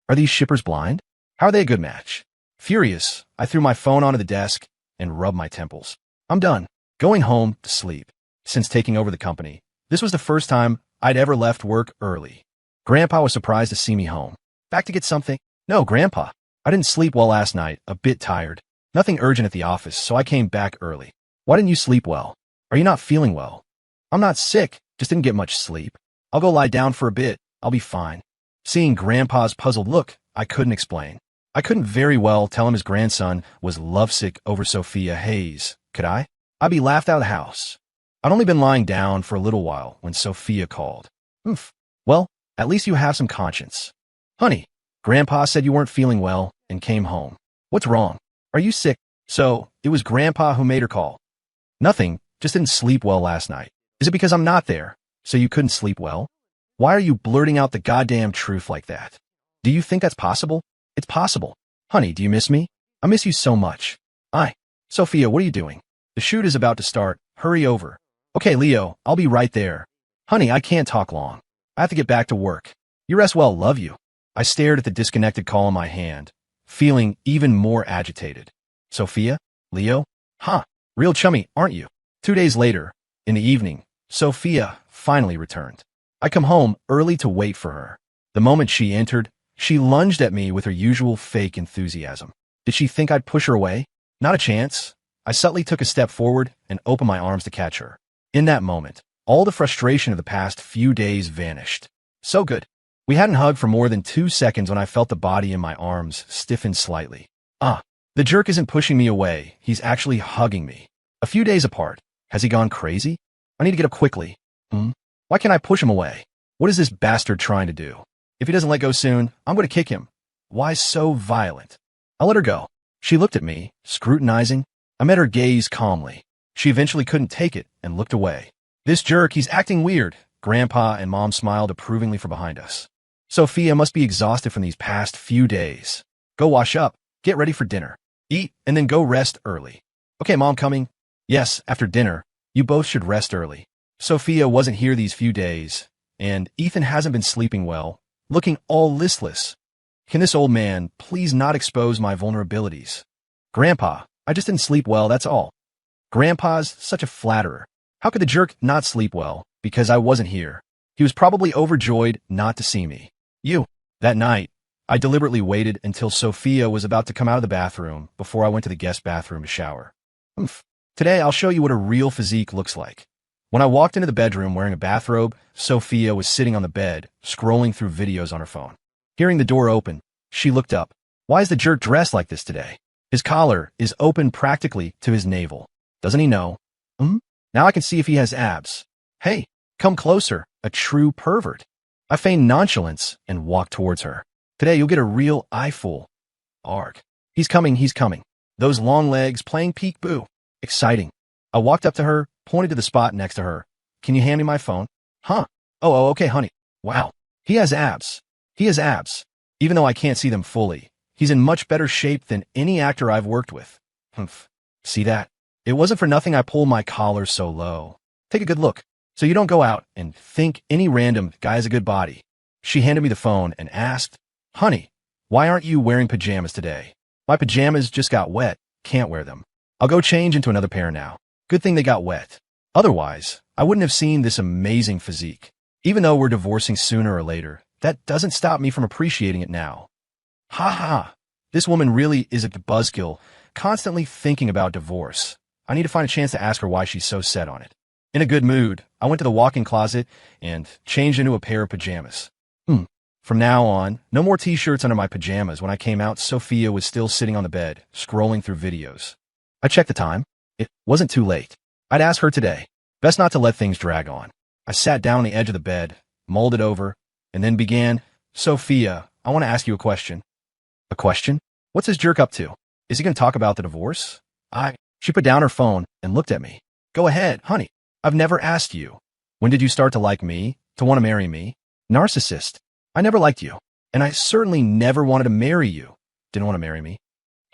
Are these shippers blind? How are they a good match? Furious, I threw my phone onto the desk and rubbed my temples. I'm done. Going home to sleep. Since taking over the company, this was the first time I'd ever left work early. Grandpa was surprised to see me home. Back to get something? No, Grandpa. I didn't sleep well last night, a bit tired. Nothing urgent at the office, so I came back early. Why didn't you sleep well? Are you not feeling well? I'm not sick, just didn't get much sleep. I'll go lie down for a bit. I'll be fine. Seeing Grandpa's puzzled look, I couldn't explain. I couldn't very well tell him his grandson was lovesick over Sophia Hayes, could I? I'd be laughed out of the house. I'd only been lying down for a little while when Sophia called. Oof. Well, at least you have some conscience. Honey, Grandpa said you weren't feeling well and came home. What's wrong? Are you sick? So, it was Grandpa who made her call. Nothing, just didn't sleep well last night. Is it because I'm not there, so you couldn't sleep well? Why are you blurting out the goddamn truth like that? Do you think that's possible? It's possible. Honey, do you miss me? I miss you so much. Sophia, what are you doing? The shoot is about to start. Hurry over. Okay, Leo, I'll be right there. Honey, I can't talk long. I have to get back to work. You rest well, love you. I stared at the disconnected call in my hand, feeling even more agitated. Sophia? Leo? Huh, real chummy, aren't you? 2 days later, in the evening, Sophia finally returned. I come home early to wait for her. The moment she entered, she lunged at me with her usual fake enthusiasm. Did she think I'd push her away? Not a chance. I subtly took a step forward and opened my arms to catch her. In that moment, all the frustration of the past few days vanished. So good. We hadn't hugged for more than 2 seconds when I felt the body in my arms stiffen slightly. The jerk isn't pushing me away. He's actually hugging me. A few days apart. Has he gone crazy? I need to get up quickly. Why can't I push him away? What is this bastard trying to do? If he doesn't let go soon, I'm going to kick him. Why so violent? I let her go. She looked at me, scrutinizing. I met her gaze calmly. She eventually couldn't take it and looked away. This jerk, he's acting weird. Grandpa and Mom smiled approvingly from behind us. Sophia must be exhausted from these past few days. Go wash up, get ready for dinner. Eat, and then go rest early. Okay, Mom, coming? Yes, after dinner. You both should rest early. Sophia wasn't here these few days, and Ethan hasn't been sleeping well, looking all listless. Can this old man please not expose my vulnerabilities? Grandpa, I just didn't sleep well, that's all. Grandpa's such a flatterer. How could the jerk not sleep well because I wasn't here? He was probably overjoyed not to see me. That night, I deliberately waited until Sophia was about to come out of the bathroom before I went to the guest bathroom to shower. Today, I'll show you what a real physique looks like. When I walked into the bedroom wearing a bathrobe, Sophia was sitting on the bed, scrolling through videos on her phone. Hearing the door open, she looked up. Why is the jerk dressed like this today? His collar is open practically to his navel. Doesn't he know? Now I can see if he has abs. Hey, come closer, a true pervert. I feigned nonchalance and walked towards her. Today you'll get a real eyeful. Arg. He's coming. Those long legs playing peek-boo. Exciting. I walked up to her, pointed to the spot next to her. Can you hand me my phone? Oh, okay, honey. Wow. He has abs. Even though I can't see them fully, he's in much better shape than any actor I've worked with. See that? It wasn't for nothing I pulled my collar so low. Take a good look, so you don't go out and think any random guy has a good body. She handed me the phone and asked, Honey, why aren't you wearing pajamas today? My pajamas just got wet. Can't wear them. I'll go change into another pair now. Good thing they got wet. Otherwise, I wouldn't have seen this amazing physique. Even though we're divorcing sooner or later, that doesn't stop me from appreciating it now. Ha ha. This woman really is a buzzkill constantly thinking about divorce. I need to find a chance to ask her why she's so set on it. In a good mood, I went to the walk-in closet and changed into a pair of pajamas. From now on, no more t-shirts under my pajamas. When I came out, Sophia was still sitting on the bed, scrolling through videos. I checked the time. It wasn't too late. I'd ask her today. Best not to let things drag on. I sat down on the edge of the bed, mulled it over, and then began, Sophia, I want to ask you a question. A question? What's this jerk up to? Is he going to talk about the divorce? She put down her phone and looked at me. Go ahead, honey. I've never asked you. When did you start to like me? To want to marry me? Narcissist. I never liked you. And I certainly never wanted to marry you. Didn't want to marry me.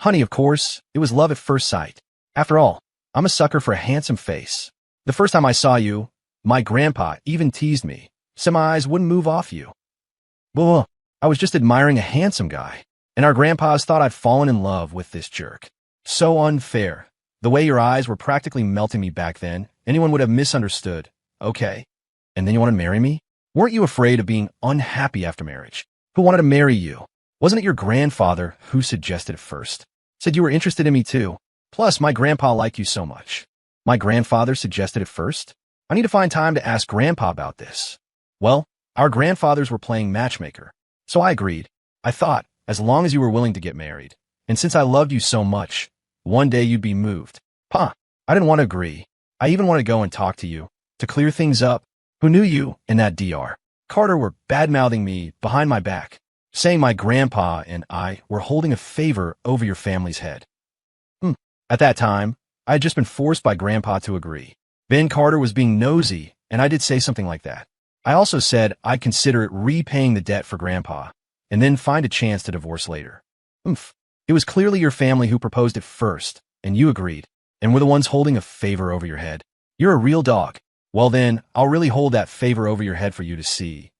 Honey, of course, it was love at first sight. After all, I'm a sucker for a handsome face. The first time I saw you, my grandpa even teased me. Said my eyes wouldn't move off you. Well, I was just admiring a handsome guy. And our grandpas thought I'd fallen in love with this jerk. So unfair. The way your eyes were practically melting me back then, anyone would have misunderstood. Okay. And then you want to marry me? Weren't you afraid of being unhappy after marriage? Who wanted to marry you? Wasn't it your grandfather who suggested it first? Said you were interested in me too. Plus, my grandpa liked you so much. My grandfather suggested it first? I need to find time to ask Grandpa about this. Well, our grandfathers were playing matchmaker. So I agreed. I thought, as long as you were willing to get married, and since I loved you so much, one day you'd be moved. Pa, I didn't want to agree. I even wanted to go and talk to you, to clear things up. Who knew you in that DR? Carter were bad-mouthing me behind my back, saying my grandpa and I were holding a favor over your family's head. At that time, I had just been forced by Grandpa to agree. Ben Carter was being nosy, and I did say something like that. I also said I'd consider it repaying the debt for Grandpa, and then find a chance to divorce later. It was clearly your family who proposed it first, and you agreed, and were the ones holding a favor over your head. You're a real dog. Well then, I'll really hold that favor over your head for you to see.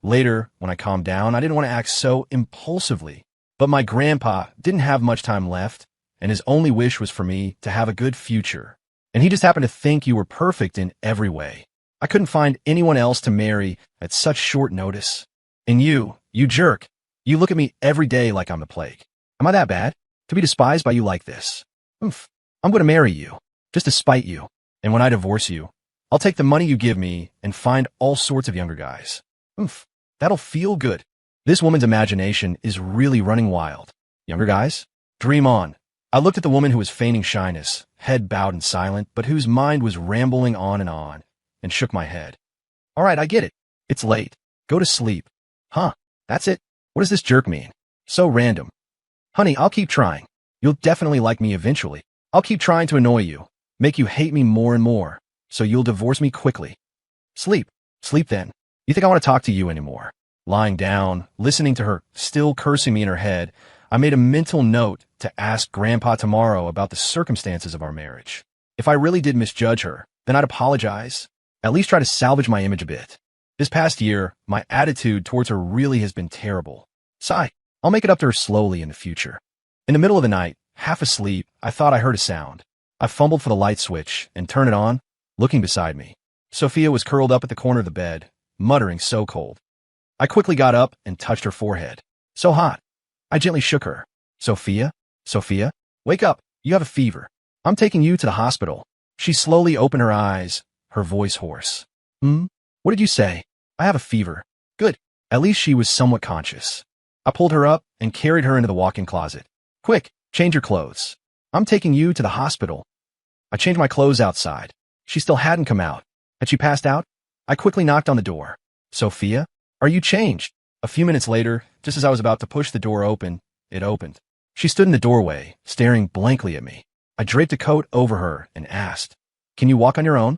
Later, when I calmed down, I didn't want to act so impulsively, but my grandpa didn't have much time left, and his only wish was for me to have a good future. And he just happened to think you were perfect in every way. I couldn't find anyone else to marry at such short notice. And you jerk, you look at me every day like I'm the plague. Am I that bad? To be despised by you like this? I'm going to marry you, just to spite you. And when I divorce you, I'll take the money you give me and find all sorts of younger guys. That'll feel good. This woman's imagination is really running wild. Younger guys? Dream on. I looked at the woman who was feigning shyness, head bowed and silent, but whose mind was rambling on, and shook my head. All right, I get it. It's late. Go to sleep. That's it? What does this jerk mean? So random. Honey, I'll keep trying. You'll definitely like me eventually. I'll keep trying to annoy you, make you hate me more and more, so you'll divorce me quickly. Sleep. Sleep then. You think I want to talk to you anymore? Lying down, listening to her still cursing me in her head, I made a mental note to ask Grandpa tomorrow about the circumstances of our marriage. If I really did misjudge her, then I'd apologize. At least try to salvage my image a bit. This past year, my attitude towards her really has been terrible. Sigh. I'll make it up to her slowly in the future. In the middle of the night, half asleep, I thought I heard a sound. I fumbled for the light switch and turned it on, looking beside me. Sophia was curled up at the corner of the bed, muttering so cold. I quickly got up and touched her forehead. So hot. I gently shook her. Sophia? Sophia? Wake up. You have a fever. I'm taking you to the hospital. She slowly opened her eyes, her voice hoarse. What did you say? I have a fever. Good. At least she was somewhat conscious. I pulled her up and carried her into the walk-in closet. Quick, change your clothes. I'm taking you to the hospital. I changed my clothes outside. She still hadn't come out. Had she passed out? I quickly knocked on the door. Sophia? Are you changed? A few minutes later, just as I was about to push the door open, it opened. She stood in the doorway, staring blankly at me. I draped a coat over her and asked, Can you walk on your own?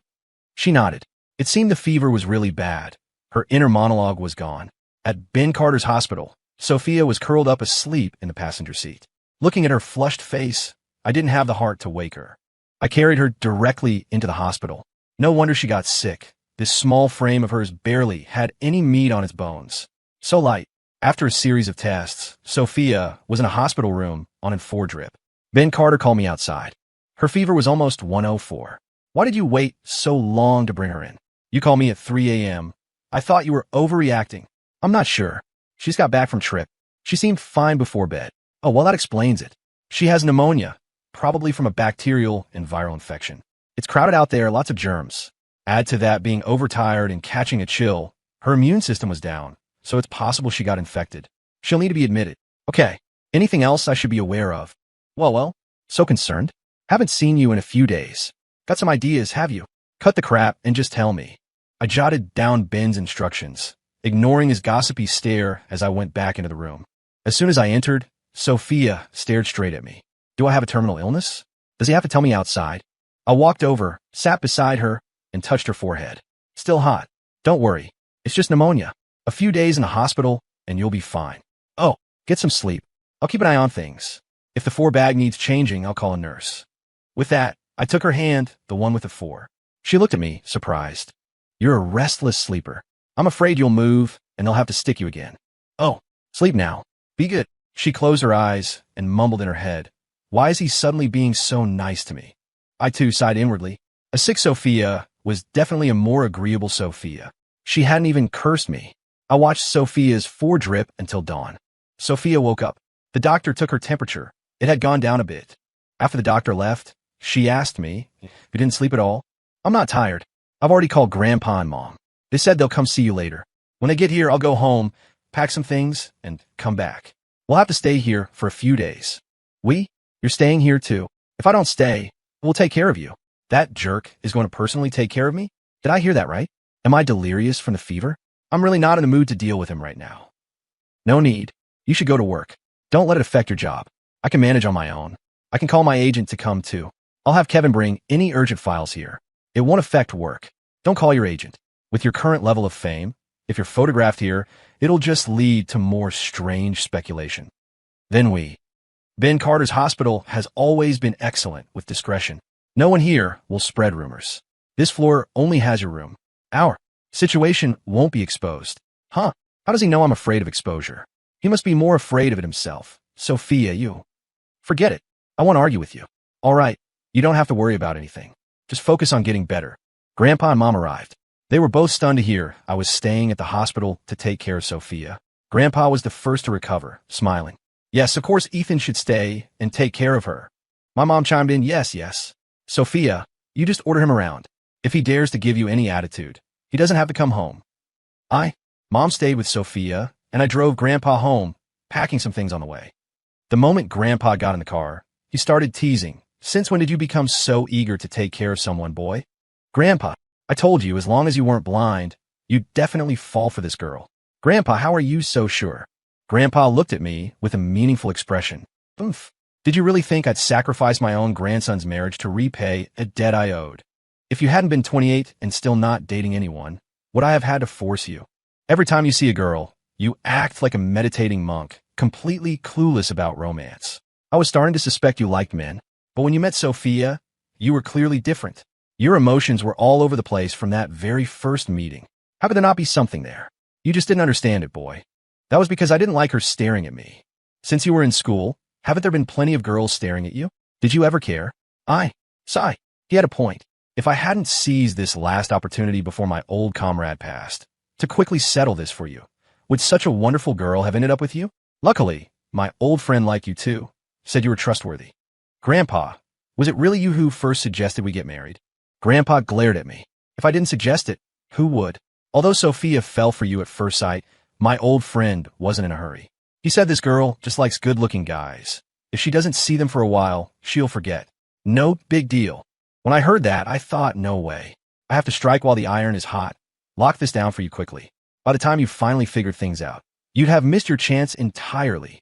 She nodded. It seemed the fever was really bad. Her inner monologue was gone. At Ben Carter's hospital, Sophia was curled up asleep in the passenger seat. Looking at her flushed face, I didn't have the heart to wake her. I carried her directly into the hospital. No wonder she got sick. This small frame of hers barely had any meat on its bones. So light. After a series of tests, Sophia was in a hospital room on an 4-drip. Ben Carter called me outside. Her fever was almost 104. Why did you wait so long to bring her in? You called me at 3 a.m. I thought you were overreacting. I'm not sure. She just got back from trip. She seemed fine before bed. Oh, well, that explains it. She has pneumonia. probably from a bacterial and viral infection. It's crowded out there, lots of germs. Add to that being overtired and catching a chill, her immune system was down, so it's possible she got infected. She'll need to be admitted. Okay, anything else I should be aware of? Well, so concerned. Haven't seen you in a few days. Got some ideas, have you? Cut the crap and just tell me. I jotted down Ben's instructions, ignoring his gossipy stare as I went back into the room. As soon as I entered, Sophia stared straight at me. Do I have a terminal illness? Does he have to tell me outside? I walked over, sat beside her, and touched her forehead. Still hot. Don't worry. It's just pneumonia. A few days in the hospital, and you'll be fine. Oh, get some sleep. I'll keep an eye on things. If the 4-bag needs changing, I'll call a nurse. With that, I took her hand, the one with the 4. She looked at me, surprised. You're a restless sleeper. I'm afraid you'll move, and they'll have to stick you again. Oh, sleep now. Be good. She closed her eyes and mumbled in her head. Why is he suddenly being so nice to me? I too sighed inwardly. A sick Sophia was definitely a more agreeable Sophia. She hadn't even cursed me. I watched Sophia's 4 drip until dawn. Sophia woke up. The doctor took her temperature. It had gone down a bit. After the doctor left, she asked me, "You didn't sleep at all?" I'm not tired. I've already called Grandpa and Mom. They said they'll come see you later. When they get here, I'll go home, pack some things, and come back. We'll have to stay here for a few days. You're staying here too. If I don't stay, we'll take care of you. That jerk is going to personally take care of me? Did I hear that right? Am I delirious from the fever? I'm really not in the mood to deal with him right now. No need. You should go to work. Don't let it affect your job. I can manage on my own. I can call my agent to come too. I'll have Kevin bring any urgent files here. It won't affect work. Don't call your agent. With your current level of fame, if you're photographed here, it'll just lead to more strange speculation. Then Ben Carter's hospital has always been excellent with discretion. No one here will spread rumors. This floor only has your room. Our situation won't be exposed. Huh? How does he know I'm afraid of exposure? He must be more afraid of it himself. Sophia, you. Forget it. I won't argue with you. All right. You don't have to worry about anything. Just focus on getting better. Grandpa and Mom arrived. They were both stunned to hear I was staying at the hospital to take care of Sophia. Grandpa was the first to recover, smiling. Yes, of course Ethan should stay and take care of her. My mom chimed in, yes. Sophia, you just order him around. If he dares to give you any attitude, he doesn't have to come home. Mom stayed with Sophia, and I drove Grandpa home, packing some things on the way. The moment Grandpa got in the car, he started teasing. Since when did you become so eager to take care of someone, boy? Grandpa, I told you, as long as you weren't blind, you'd definitely fall for this girl. Grandpa, how are you so sure? Grandpa looked at me with a meaningful expression. Oomph. Did you really think I'd sacrifice my own grandson's marriage to repay a debt I owed? If you hadn't been 28 and still not dating anyone, would I have had to force you? Every time you see a girl, you act like a meditating monk, completely clueless about romance. I was starting to suspect you liked men, but when you met Sophia, you were clearly different. Your emotions were all over the place from that very first meeting. How could there not be something there? You just didn't understand it, boy. That was because I didn't like her staring at me. Since you were in school, haven't there been plenty of girls staring at you? Did you ever care? Sigh. He had a point. If I hadn't seized this last opportunity before my old comrade passed, to quickly settle this for you, would such a wonderful girl have ended up with you? Luckily, my old friend liked you too, said you were trustworthy. Grandpa, was it really you who first suggested we get married? Grandpa glared at me. If I didn't suggest it, who would? Although Sophia fell for you at first sight, my old friend wasn't in a hurry. He said this girl just likes good-looking guys. If she doesn't see them for a while, she'll forget. No big deal. When I heard that, I thought, no way. I have to strike while the iron is hot. Lock this down for you quickly. By the time you finally figured things out, you'd have missed your chance entirely.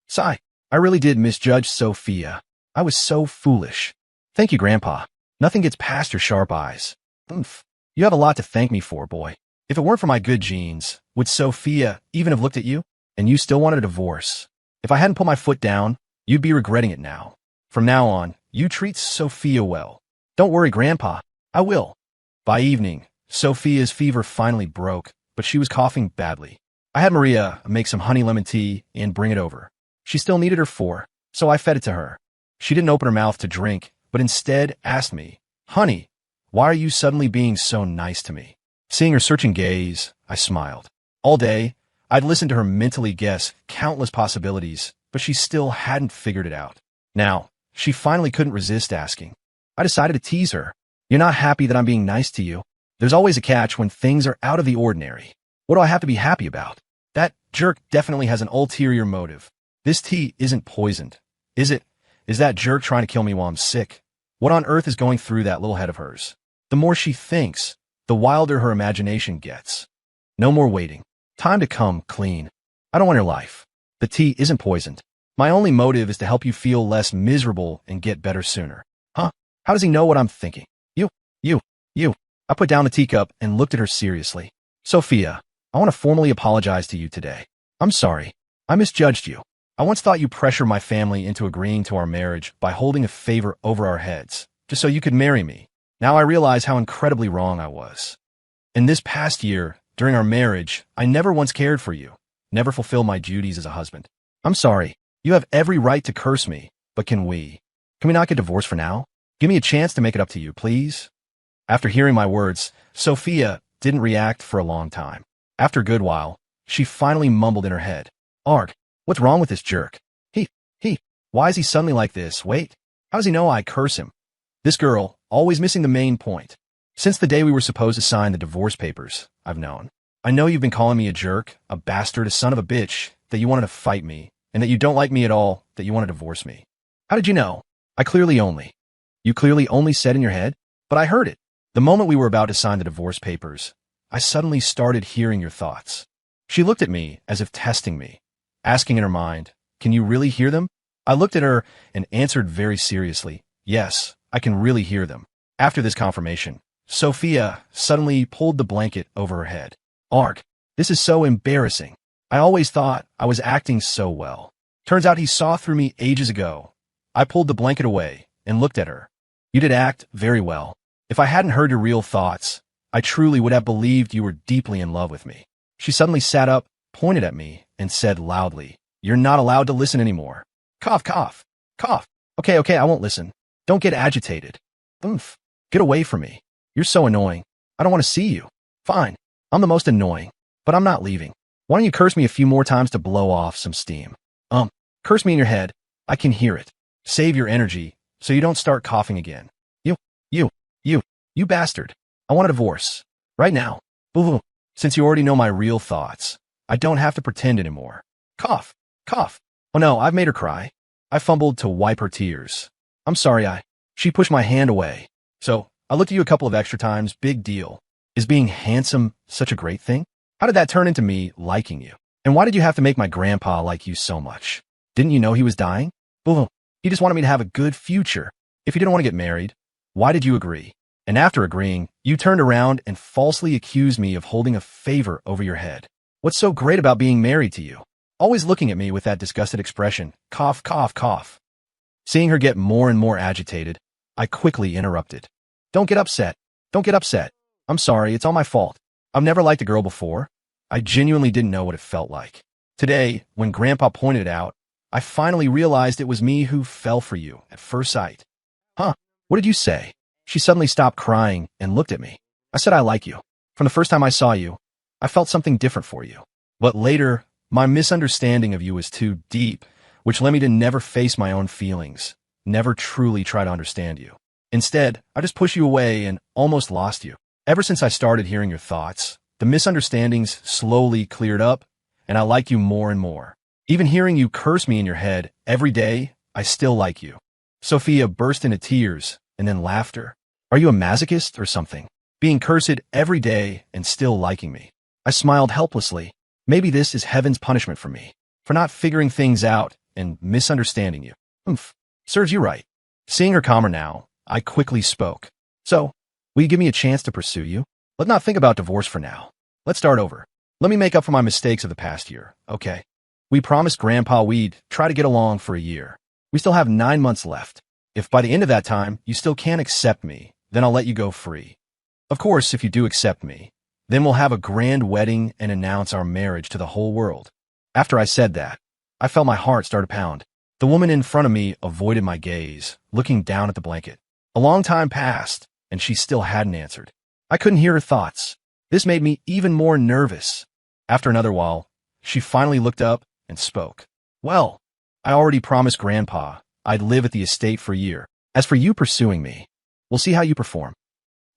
Sigh. I really did misjudge Sophia. I was so foolish. Thank you, Grandpa. Nothing gets past your sharp eyes. Oomph. You have a lot to thank me for, boy. If it weren't for my good genes, would Sophia even have looked at you? And you still wanted a divorce. If I hadn't put my foot down, you'd be regretting it now. From now on, you treat Sophia well. Don't worry, Grandpa. I will. By evening, Sophia's fever finally broke, but she was coughing badly. I had Maria make some honey lemon tea and bring it over. She still needed her 4, so I fed it to her. She didn't open her mouth to drink, but instead asked me, "Honey, why are you suddenly being so nice to me?" Seeing her searching gaze, I smiled. All day, I'd listened to her mentally guess countless possibilities, but she still hadn't figured it out. Now, She finally couldn't resist asking. I decided to tease her. You're not happy that I'm being nice to you? There's always a catch when things are out of the ordinary. What do I have to be happy about? That jerk definitely has an ulterior motive. This tea isn't poisoned, is it? Is that jerk trying to kill me while I'm sick? What on earth is going through that little head of hers? The more she thinks, the wilder her imagination gets. No more waiting. Time to come clean. I don't want your life. The tea isn't poisoned. My only motive is to help you feel less miserable and get better sooner. Huh? How does he know what I'm thinking? You. I put down the teacup and looked at her seriously. Sophia, I want to formally apologize to you today. I'm sorry. I misjudged you. I once thought you pressured my family into agreeing to our marriage by holding a favor over our heads, just so you could marry me. Now I realize how incredibly wrong I was. In this past year, during our marriage, I never once cared for you, never fulfilled my duties as a husband. I'm sorry. You have every right to curse me, but can we not get divorced for now? Give me a chance to make it up to you, please. After hearing my words, Sophia didn't react for a long time. After a good while, she finally mumbled in her head. Art, what's wrong with this jerk? Why is he suddenly like this? Wait, how does he know I curse him? This girl, always missing the main point. Since the day we were supposed to sign the divorce papers, I've known. I know you've been calling me a jerk, a bastard, a son of a bitch, that you wanted to fight me, and that you don't like me at all, that you want to divorce me. How did you know? You clearly only said in your head, but I heard it. The moment we were about to sign the divorce papers, I suddenly started hearing your thoughts. She looked at me as if testing me, asking in her mind, can you really hear them? I looked at her and answered very seriously, yes, I can really hear them. After this confirmation, Sophia suddenly pulled the blanket over her head. Ark, this is so embarrassing. I always thought I was acting so well. Turns out he saw through me ages ago. I pulled the blanket away and looked at her. You did act very well. If I hadn't heard your real thoughts, I truly would have believed you were deeply in love with me. She suddenly sat up, pointed at me, and said loudly, you're not allowed to listen anymore. Cough, cough, cough. Okay, I won't listen. Don't get agitated. Oomph. Get away from me. You're so annoying. I don't want to see you. Fine. I'm the most annoying, but I'm not leaving. Why don't you curse me a few more times to blow off some steam? Curse me in your head. I can hear it. Save your energy so you don't start coughing again. You bastard. I want a divorce. Right now. Boo-hoo. Since you already know my real thoughts, I don't have to pretend anymore. Cough. Cough. Oh no, I've made her cry. I fumbled to wipe her tears. I'm sorry, She pushed my hand away. So, I looked at you a couple of extra times. Big deal. Is being handsome such a great thing? How did that turn into me liking you? And why did you have to make my grandpa like you so much? Didn't you know he was dying? Boo-hoo. He just wanted me to have a good future. If you didn't want to get married, why did you agree? And after agreeing, you turned around and falsely accused me of holding a favor over your head. What's so great about being married to you? Always looking at me with that disgusted expression. Cough, cough, cough. Seeing her get more and more agitated, I quickly interrupted. Don't get upset. Don't get upset. I'm sorry, it's all my fault. I've never liked a girl before. I genuinely didn't know what it felt like. Today, when Grandpa pointed it out, I finally realized it was me who fell for you at first sight. Huh? What did you say? She suddenly stopped crying and looked at me. I said I like you. From the first time I saw you, I felt something different for you. But later, my misunderstanding of you was too deep, which led me to never face my own feelings, never truly try to understand you. Instead, I just pushed you away and almost lost you. Ever since I started hearing your thoughts, the misunderstandings slowly cleared up, and I like you more and more. Even hearing you curse me in your head every day, I still like you. Sophia burst into tears and then laughter. Are you a masochist or something? Being cursed every day and still liking me. I smiled helplessly. Maybe this is heaven's punishment for me, for not figuring things out and misunderstanding you. Oomph. Serves you right. Seeing her calmer now, I quickly spoke. So, will you give me a chance to pursue you? Let's not think about divorce for now. Let's start over. Let me make up for my mistakes of the past year, okay? We promised Grandpa we'd try to get along for a year. We still have 9 months left. If by the end of that time you still can't accept me, then I'll let you go free. Of course, if you do accept me, then we'll have a grand wedding and announce our marriage to the whole world. After I said that, I felt my heart start to pound. The woman in front of me avoided my gaze, looking down at the blanket. A long time passed, and she still hadn't answered. I couldn't hear her thoughts. This made me even more nervous. After another while, she finally looked up and spoke. Well, I already promised Grandpa I'd live at the estate for a year. As for you pursuing me, we'll see how you perform.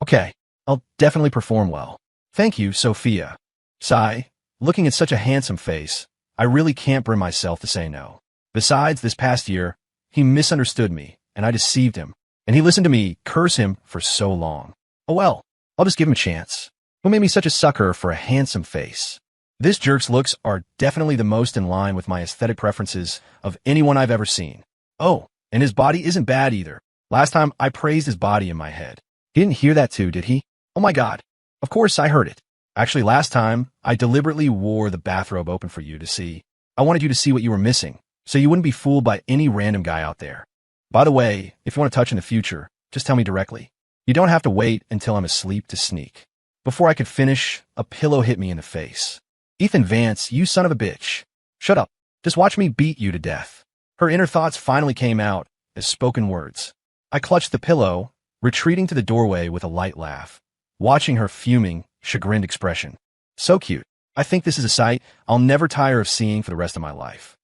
Okay, I'll definitely perform well. Thank you, Sophia. Sigh, looking at such a handsome face, I really can't bring myself to say no. Besides, this past year, he misunderstood me, and I deceived him, and he listened to me curse him for so long. Oh well, I'll just give him a chance. Who made me such a sucker for a handsome face? This jerk's looks are definitely the most in line with my aesthetic preferences of anyone I've ever seen. Oh, and his body isn't bad either. Last time I praised his body in my head. He didn't hear that too, did he? Oh my god. Of course I heard it. Actually, last time, I deliberately wore the bathrobe open for you to see. I wanted you to see what you were missing, so you wouldn't be fooled by any random guy out there. By the way, if you want to touch in the future, just tell me directly. You don't have to wait until I'm asleep to sneak. Before I could finish, a pillow hit me in the face. Ethan Vance, you son of a bitch. Shut up. Just watch me beat you to death. Her inner thoughts finally came out as spoken words. I clutched the pillow, retreating to the doorway with a light laugh, watching her fuming, chagrined expression. So cute. I think this is a sight I'll never tire of seeing for the rest of my life.